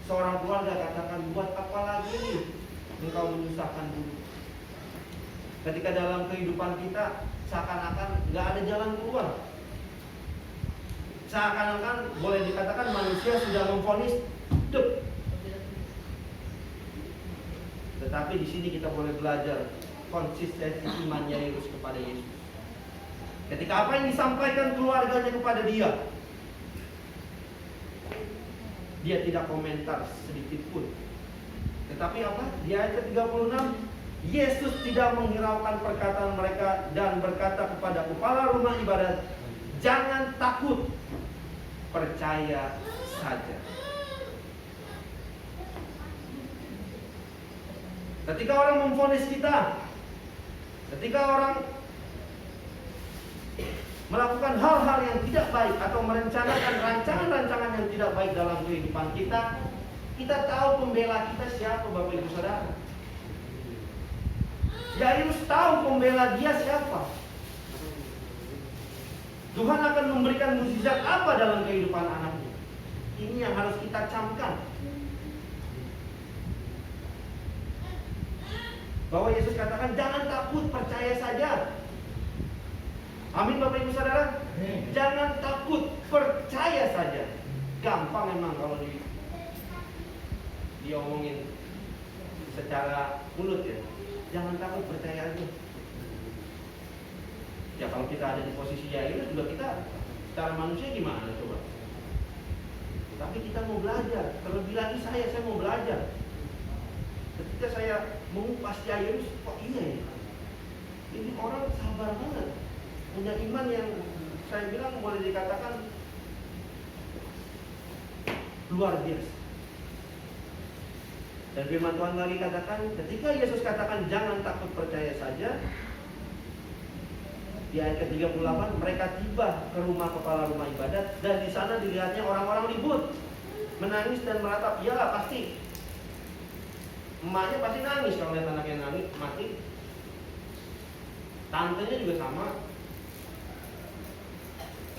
seorang keluarga katakan, buat apa lagi engkau menyusahkan dulu? Ketika dalam kehidupan kita seakan-akan nggak ada jalan keluar, seakan-akan boleh dikatakan manusia sudah memvonis hidup. Tetapi di sini kita boleh belajar konsistensi iman Yairus kepada Yesus. Ketika apa yang disampaikan keluarganya kepada dia, dia tidak komentar sedikit pun. Tetapi apa? Di ayat ke-36, Yesus tidak menghiraukan perkataan mereka dan berkata kepada kepala rumah ibadat, "Jangan takut, percaya saja." Ketika orang memvonis kita, ketika orang melakukan hal-hal yang tidak baik atau merencanakan rancangan-rancangan yang tidak baik dalam kehidupan kita, kita tahu pembela kita siapa, Bapak Ibu Saudara. Yairus tahu pembela dia siapa. Tuhan akan memberikan mukjizat apa dalam kehidupan anaknya. Ini yang harus kita camkan. Bahwa Yesus katakan, jangan takut, percaya saja. Amin, Bapak Ibu Saudara. Jangan takut, percaya saja. Gampang memang kalau diomongin secara mulut ya. Jangan takut, percaya aja. Ya kalau kita ada di posisi Yairus juga, kita secara manusia gimana coba? Tapi kita mau belajar. Terlebih lagi saya mau belajar. Ketika saya mengupas Yairus, kok iya ya? Ini orang sabar banget, punya iman yang saya bilang boleh dikatakan luar biasa. Dan firman Tuhan lagi katakan, ketika Yesus katakan jangan takut, percaya saja, di ayat ke-38 mereka tiba ke rumah kepala rumah ibadat, dan di sana dilihatnya orang-orang ribut, menangis dan meratap. Iyalah pasti, emaknya pasti nangis kalau lihat anaknya nangis mati. Tantenya juga sama,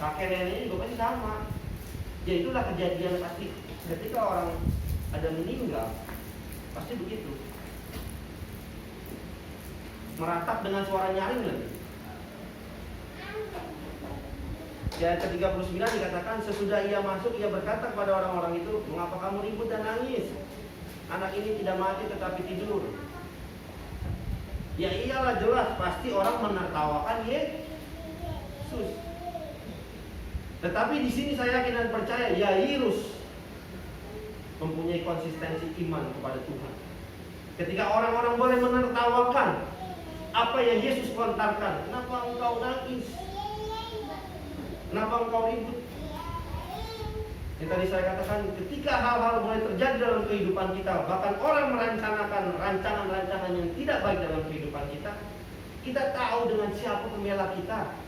kakek neneknya juga pasti sama. Ya itulah kejadian pasti. Ketika orang ada meninggal, pasti begitu. Meratap dengan suara nyaring lagi. Di ayat ke-39 dikatakan, sesudah ia masuk, ia berkata kepada orang-orang itu, "Mengapa kamu ribut dan nangis? Anak ini tidak mati tetapi tidur." Ya iyalah, jelas pasti orang menertawakan Yesus. Tetapi di sini saya yakin dan percaya Yairus mempunyai konsistensi iman kepada Tuhan. Ketika orang-orang boleh menertawakan apa yang Yesus lontarkan, kenapa engkau nangis? Kenapa engkau ribut? Yang tadi saya katakan, ketika hal-hal mulai terjadi dalam kehidupan kita, bahkan orang merencanakan rancangan-rancangan yang tidak baik dalam kehidupan kita, kita tahu dengan siapa pembela kita.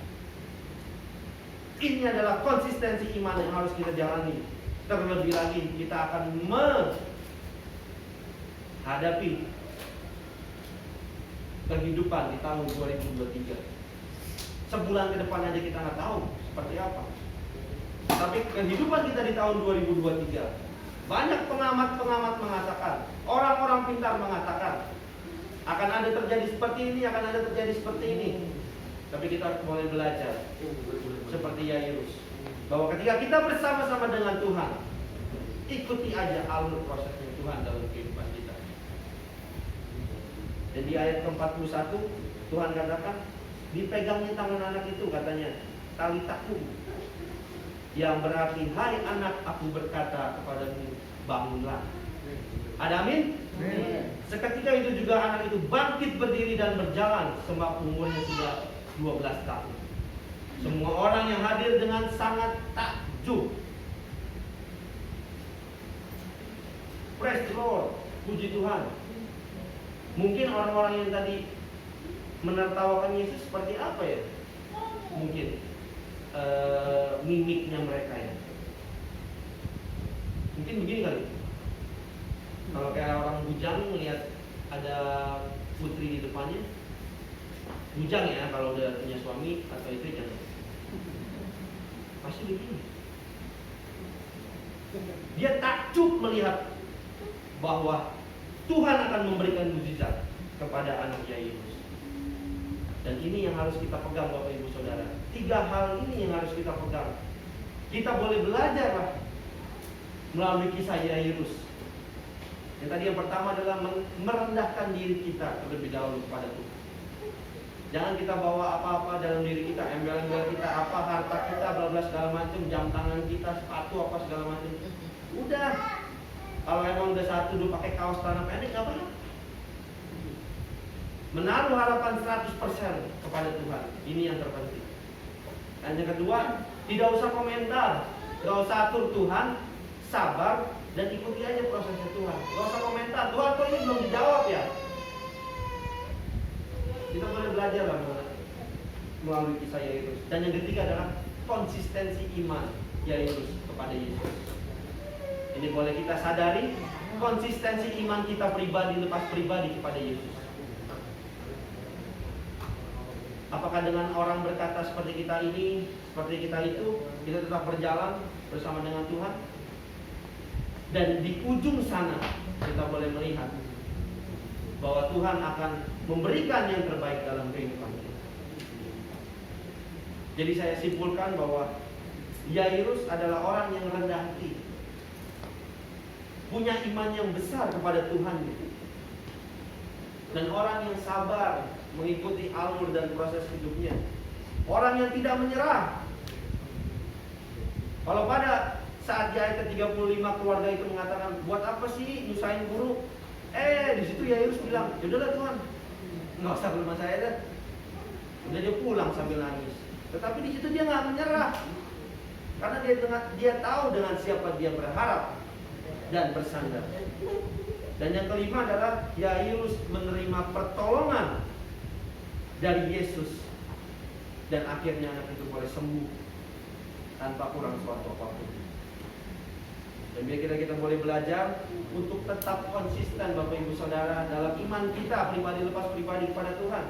Ini adalah konsistensi iman yang harus kita jalani. Terlebih lagi kita akan menghadapi kehidupan di tahun 2023. Sebulan ke depan aja kita nggak tahu seperti apa. Tapi kehidupan kita di tahun 2023, banyak pengamat-pengamat mengatakan, orang-orang pintar mengatakan, akan ada terjadi seperti ini, akan ada terjadi seperti ini. Tapi kita boleh belajar seperti Yairus, bahwa ketika kita bersama-sama dengan Tuhan, ikuti aja alur prosesnya Tuhan dalam kehidupan kita. Dan di ayat ke-41 Tuhan katakan, dipegangnya tangan anak itu, katanya, talitaku, yang berarti, hai anak, aku berkata kepadamu, bangunlah. Ada amin? Seketika itu juga anak itu bangkit berdiri dan berjalan, sebab umurnya sudah 12 tahun. Semua orang yang hadir dengan sangat takjub. Praise the Lord, puji Tuhan. Mungkin orang-orang yang tadi menertawakan Yesus seperti apa ya? Mungkin mimiknya mereka ya. Mungkin begini kali. Kalau kayak orang bujang melihat ada putri di depannya, bujang ya, kalau udah punya suami atau istri jangan. Pasti begini. Dia takjub melihat bahwa Tuhan akan memberikan mukjizat kepada anak Yairus. Dan ini yang harus kita pegang, Bapak Ibu Saudara. 3 hal ini yang harus kita pegang. Kita boleh belajar lah melalui kisah Yairus. Yang tadi yang pertama adalah merendahkan diri kita terlebih dahulu kepada Tuhan. Jangan kita bawa apa-apa dalam diri kita, embel-embel kita, apa harta kita, bla bla segala macam, jam tangan kita, sepatu apa segala macam. Udah. Kalau emang udah satu pakai kaos celana pendek, nggak apa-apa. Menaruh harapan 100% kepada Tuhan. Ini yang terpenting. Dan yang kedua, tidak usah komentar, gak usah atur Tuhan, sabar dan ikuti aja prosesnya Tuhan. Gak usah komentar, Tuhan kok ini belum dijawab ya. Kita boleh belajar lah melalui kisah Yairus. Dan yang ketiga adalah konsistensi iman Yairus kepada Yesus. Ini boleh kita sadari, konsistensi iman kita pribadi lepas pribadi kepada Yesus. Apakah dengan orang berkata seperti kita ini, seperti kita itu, kita tetap berjalan bersama dengan Tuhan? Dan di ujung sana kita boleh melihat bahwa Tuhan akan memberikan yang terbaik dalam kehidupan kita. Jadi saya simpulkan bahwa Yairus adalah orang yang rendah hati, punya iman yang besar kepada Tuhan, dan orang yang sabar mengikuti alur dan proses hidupnya. Orang yang tidak menyerah. Kalau pada saat di ayat ke-35 keluarga itu mengatakan, buat apa sih nyusahin guru? Di situ Yairus bilang, yaudahlah Tuhan, nggak usah ke rumah saya deh. Udah dia pulang sambil nangis. Tetapi di situ dia nggak menyerah, karena dia tahu dengan siapa dia berharap dan bersandar. Dan yang kelima adalah Yairus menerima pertolongan dari Yesus, dan akhirnya anak itu boleh sembuh tanpa kurang suatu apapun. Dan biar kita boleh belajar untuk tetap konsisten Bapak Ibu Saudara dalam iman kita pribadi lepas pribadi kepada Tuhan.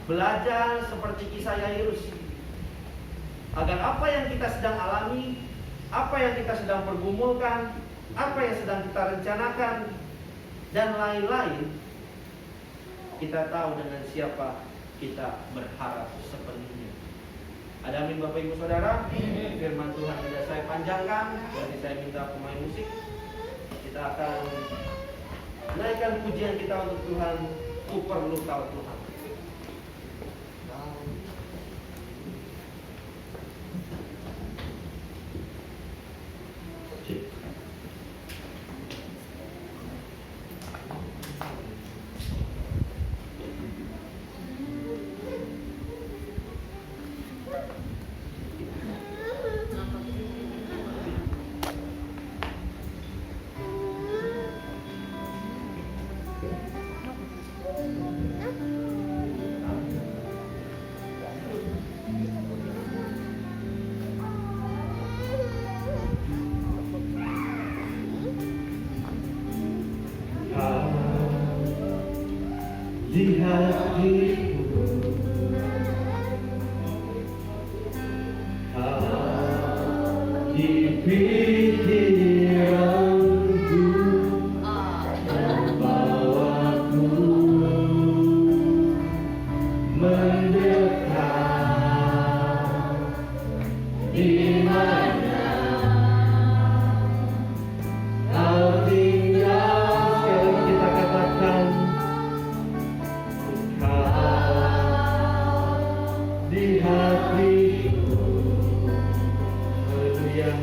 Belajar seperti kisah Yairus, agar apa yang kita sedang alami, apa yang kita sedang pergumulkan, apa yang sedang kita rencanakan, dan lain-lain, kita tahu dengan siapa kita berharap sepenuhnya. Ada amin Bapak Ibu Saudara. Firman Tuhan tidak saya panjangkan, jadi saya minta pemain musik. Kita akan naikkan pujian kita untuk Tuhan. Ku perlu Kau Tuhan. Lihat diriku, di pikiranku, membawaku mendekat, di mana Kau tinggal. Sekali kita katakan, di hatiku. Haleluya.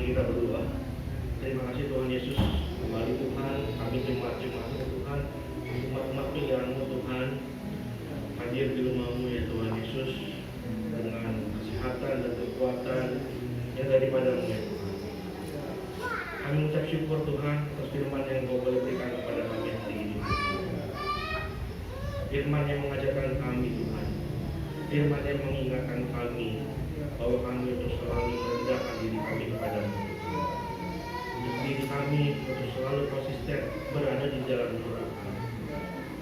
kita berdoa. Terima kasih Tuhan Yesus, kembali Tuhan, kami jemaat-jemaat Tuhan, umat-umat pilihan-Mu Tuhan, hadir di rumah-Mu ya Tuhan Yesus, dengan kesehatan dan kekuatan yang daripada-Mu ya Tuhan. Kami mengucap syukur Tuhan atas firman yang Kau boleh berikan kepada kami hari ini. Firman yang mengajarkan kami Tuhan, firman yang mengingatkan kami bahwa kami untuk selalu merendahkan diri kami kepada-Mu. Diri kami untuk selalu konsisten berada di jalan Tuhan.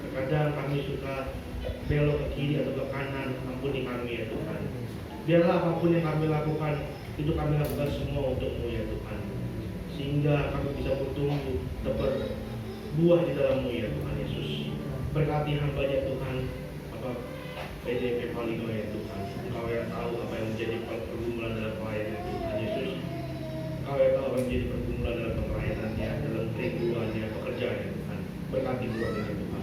Terkadang kami suka belok ke kiri atau ke kanan, ampuni kami ya Tuhan. Biarlah apapun yang kami lakukan, itu kami lakukan semua untuk-Mu ya Tuhan. Sehingga kami bisa bertumbuh, berbuah di dalam-Mu ya Tuhan Yesus. Berkati hamba-Nya Tuhan, PDP Palino ya Tuhan. Engkau yang tahu apa yang menjadi pergumulan dalam pelayanan Tuhan Yesus. Engkau yang tahu apa yang menjadi pergumulan dalam pelayanannya, dalam kerinduannya, pekerjaannya Tuhan. Berkati keluarganya Tuhan.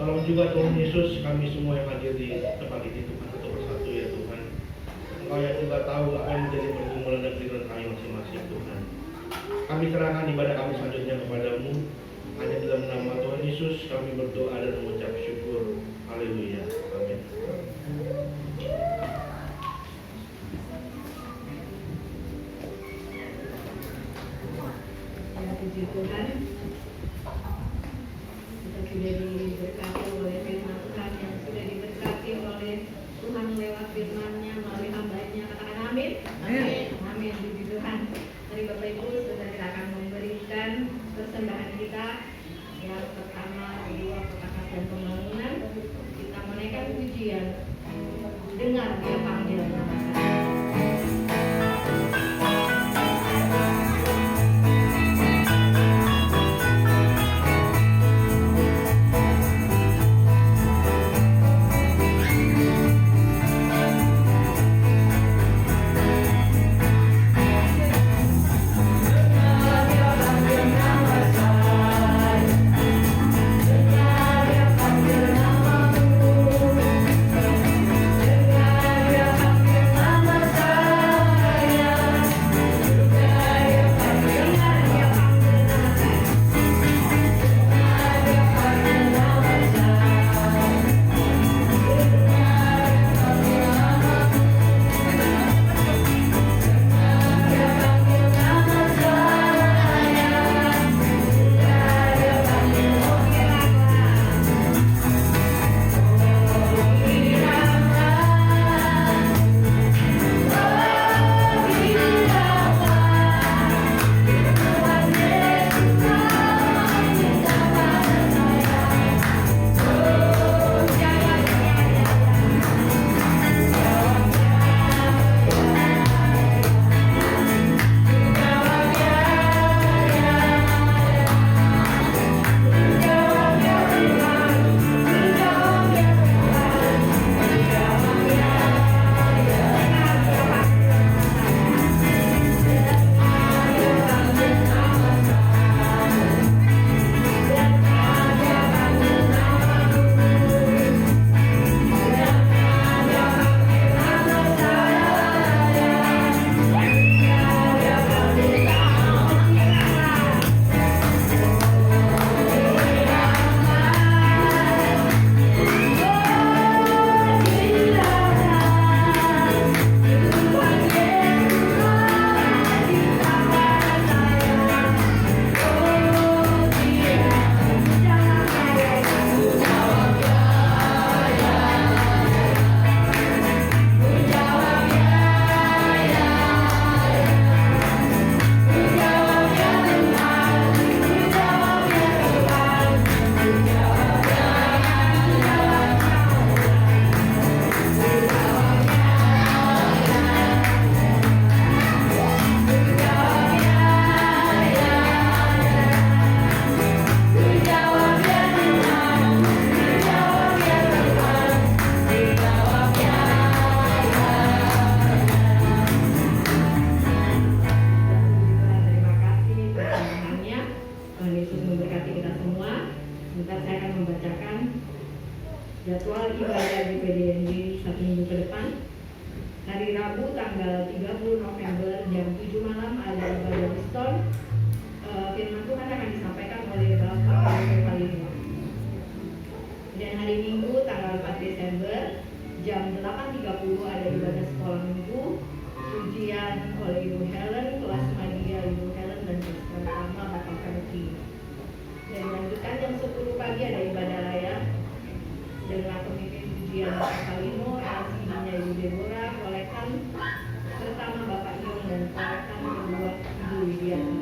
Tolong juga Tuhan Yesus, kami semua yang hadir di tempat ini Tuhan, satu persatu ya Tuhan. Engkau yang juga tahu apa yang menjadi pergumulan dan kerinduan kami masing-masing Tuhan. Kami serahkan ibadah kami selanjutnya kepada-Mu. Hanya dalam nama Tuhan Yesus kami berdoa dan mengucap syukur. Haleluya. Amin. Ya, puji Tuhan, kita sudah diberkati oleh firman Tuhan, yang sudah diberkati oleh Tuhan lewat firman-Nya melalui hamba-Nya. Katakan amin. Amin. Amin. Puji Tuhan. Mari Bapak Ibu, saudara, kita akan memberikan persembahan kita. Yang pertama, kedua, perkakas dan pembangunan. Kita menaikkan pujian. Dengar Dia panggil nama kami. jadwal ibadah di PDNJ 1 minggu ke depan. Hari Rabu tanggal 30 November jam 7 malam ada dengan pemimpin pujian Bapak Kalino, LC-nya Ibu Deborah, kolekan bersama Bapak Ion dan kolekan kedua Ibu Widiati.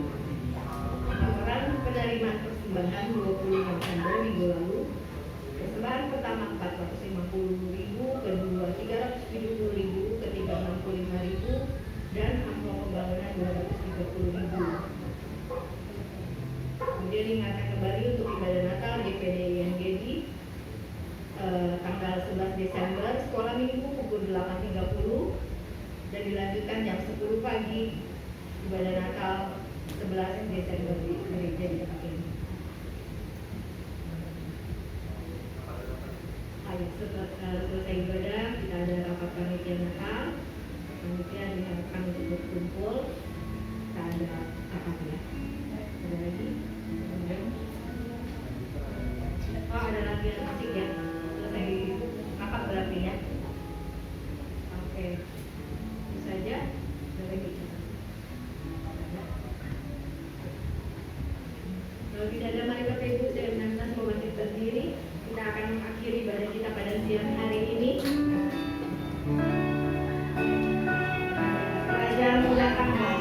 Laporan penerima persembahan 20 November minggu lalu. Persembahan pertama 450.000, kedua 370.000, ketiga 65.000, dan amplop pembangunan 230.000. Kemudian diingatkan kembali untuk ibadah Natal DPD INGD tanggal 11 Desember, sekolah minggu pukul 8.30 dan dilanjutkan jam 10 pagi ibadah Natal 11 Desember di gereja di tempat ini. Ayo, setelah selesai ibadah kita ada rapat panitia Natal. Panitia diharapkan untuk berkumpul. Kita ada rapat ya. Ada lagi? Oh, ada latihan musik ya. Selesai rapat berarti ya. Oke. Itu saja. Ada lagi? Kalau tidak ada, mari Bapak Ibu saya benar-benar mau bangkit berdiri. Kita akan mengakhiri ibadah kita pada siang hari ini. Raja datanglah.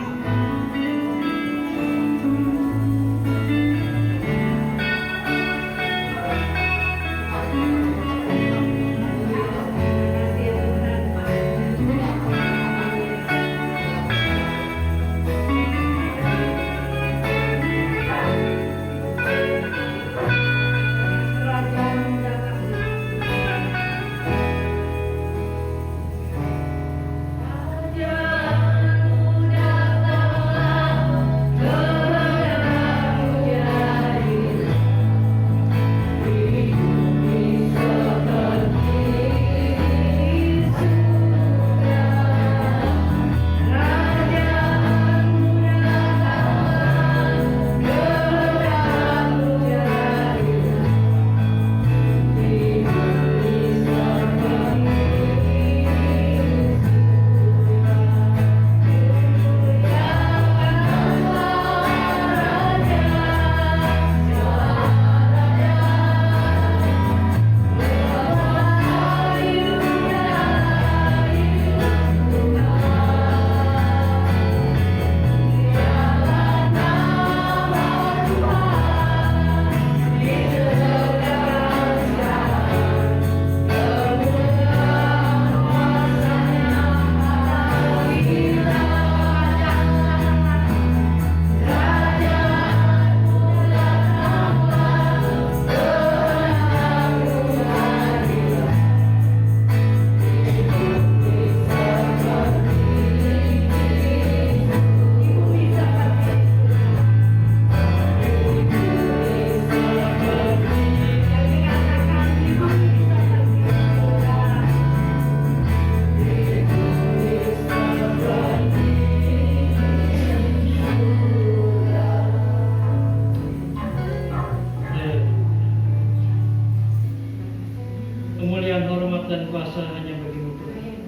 Kemuliaan, hormat dan kuasa hanya bagi-Mu Tuhan.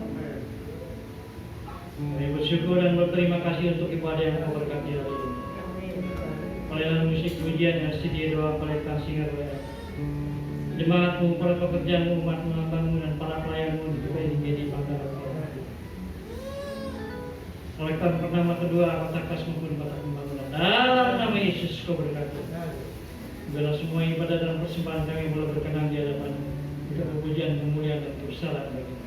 Kami bersyukur dan berterima kasih untuk ibadah yang Kau berkati hari ini. Pelayanan musik pujian yang sedia doa pelayanan singar jemaat-Mu, para pekerja-Mu, umat-Mu, hamba-Mu, dan para pelayan-Mu di menjadi pangkalan. Kolekan pertama, kedua, kotak kas maupun kotak pembangunan. Dalam nama Yesus Kau berkati. Bila semua ibadah dan persembahan kami boleh berkenan di hadapan-Mu. Untuk pujian, kemuliaan, dan kebesaran bagi-Mu.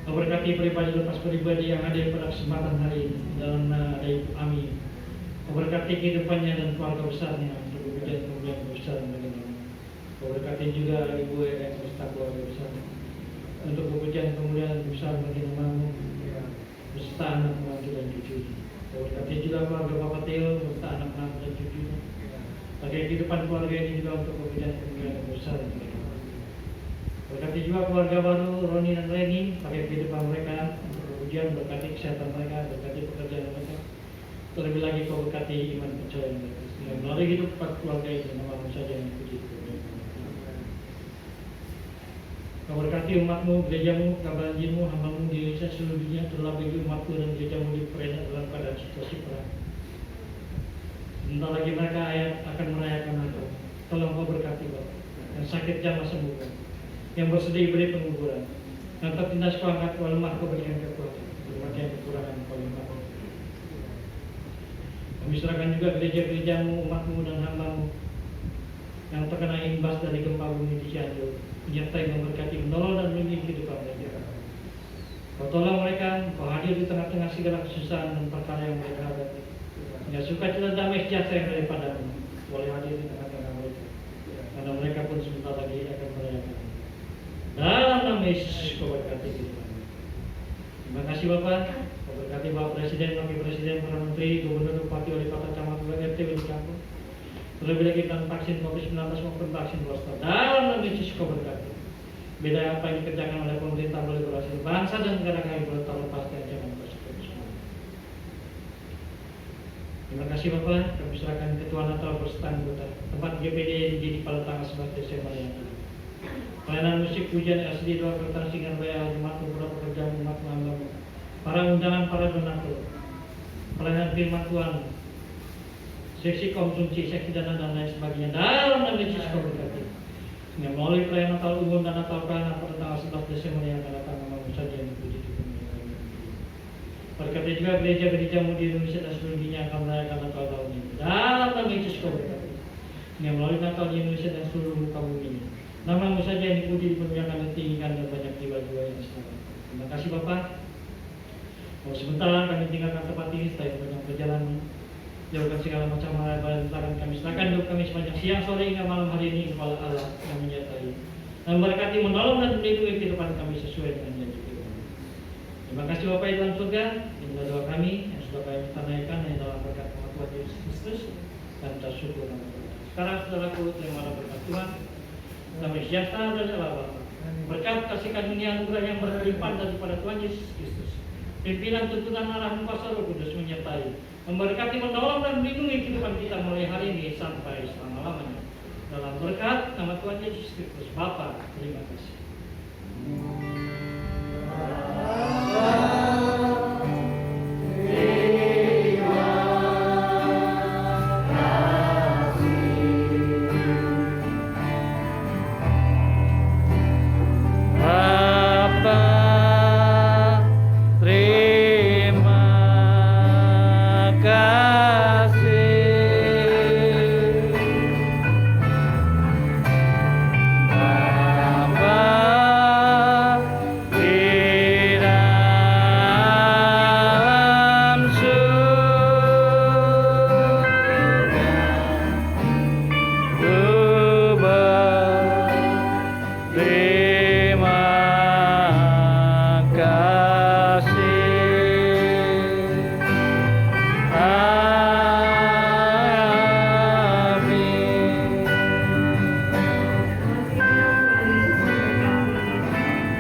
Kau berkati pribadi lepas pribadi yang hadir pada kesempatan hari ini dalam nama Ibu Ami. Kau berkati kehidupannya dan keluarga besarnya untuk pujian, kemuliaan, kebesaran bagi-Mu. Kau berkati juga Ibu yang beserta keluarga besar untuk pujian, kemuliaan, kebesaran bagi nama-Mu beserta anak, menantu, dan cucunya. Kau berkati juga keluarga Bapak Theo beserta anak, menantu, dan cucunya. Pakai kehidupan keluarga ini juga untuk pujian, kemuliaan, kebesaran bagi-Mu. Berkati juga keluarga baru Roni dan Reni, pakai kehidupan mereka untuk pujian, berkati kesehatan mereka, berkati pekerjaan mereka. Terlebih lagi Kau berkati iman percaya mereka. Melalui hidup keluarga ini, nama-Mu saja yang puji. Kau berkati umat-Mu, gereja-Mu, kabalan-Mu, hamba-Mu di Indonesia seluruh dunia, terlebih umat-Mu dan gereja-Mu di Ukraina dalam keadaan situasi perang. Sebentar lagi mereka akan merayakan Natal. Tolong Kau berkati Bapak. yang sakit jamah sembuhkan, yang bersedih beri penghiburan, yang tertindas kau angkat, kau lemah kau berikan kekuatan, berbagai kekurangan kau limpahkan. Kami serahkan juga gereja-gerejamu, umatmu dan hambamu yang terkena imbas dari gempa bumi di Cianjur, menyertai memberkati, menolong dan melindungi kehidupan mereka. Kau tolong mereka, kau hadir di tengah-tengah segala kesusahan dan perkara yang mereka hadapi. Hingga sukacita damai sejahtera yang daripadamu boleh hadir di tengah-tengah mereka, karena mereka pun sebentar lagi akan merayakan. Dalam nama Yesus kau berkati kehidupan. Terima kasih Bapak. Kau berkati Bapak Presiden, Wakil Presiden, para Menteri, Gubernur, Bupati, Wali Kota, Camat, RT, Wali Kampung. Terlebih lagi tentang vaksin COVID-19 maupun vaksin booster. Dalam nama Yesus kau berkati. Beda apa yang dikerjakan oleh pemerintah boleh berhasil. Bangsa dan negara kami boleh terlepas dari ancaman tersebut semua. Terima kasih Bapak. Kami serahkan Ketua Natal beserta anggota tempat GPD di Pala tanggal 11 Desember yang lalu. Pelayanan musik pujian SD 2 Kertas Singan Raya, jemaat beberapa pekerja umat hambamu, para undangan, para donatur, pelayanan firman Tuhan, seksi konsumsi, seksi dana dan lain sebagainya. Dalam nama Yesus kau berkati. Yang melalui perayaan Natal umum dan Natal pelayanan pada tanggal 11 Desember yang akan datang, namamu saja yang dipuji di bumi. Berkati juga gereja-gerejamu di Indonesia dan seluruh dunia akan merayakan Natal tahun ini. Dalam nama Yesus kau berkati. Yang melalui Natal di Indonesia dan seluruh muka bumi ini, namamu saja yang dipuji di bumi yang kami tinggikan dan banyak jiwa-jiwa yang selamat. Terima kasih Bapak. Kalau sebentar kami tinggalkan tempat ini setelah banyak perjalanan, jauhkan segala macam hal yang kami serahkan hidup kami sepanjang siang, sore hingga malam hari ini kepada Allah yang menyertai dan berkati, menolong dan melindungi kehidupan kami sesuai dengan janji Tuhan. Terima kasih Bapak di dalam surga. Inilah doa kami yang sudah kami tanaikan hanya dalam berkat nama Tuhan Yesus Kristus dan kita syukur nama Tuhan. Sekarang saudaraku, terimalah berkat Tuhan, damai sejahtera dari Allah Bapa, berkat kasih karunia anugerah yang berlimpah daripada Tuhan Yesus Kristus, pimpinan tuntunan arah kuasa Roh Kudus menyertai, memberkati, menolong dan melindungi kehidupan kita mulai hari ini sampai selama-lamanya. Dalam berkat nama Tuhan Yesus Kristus, Bapa, terima kasih.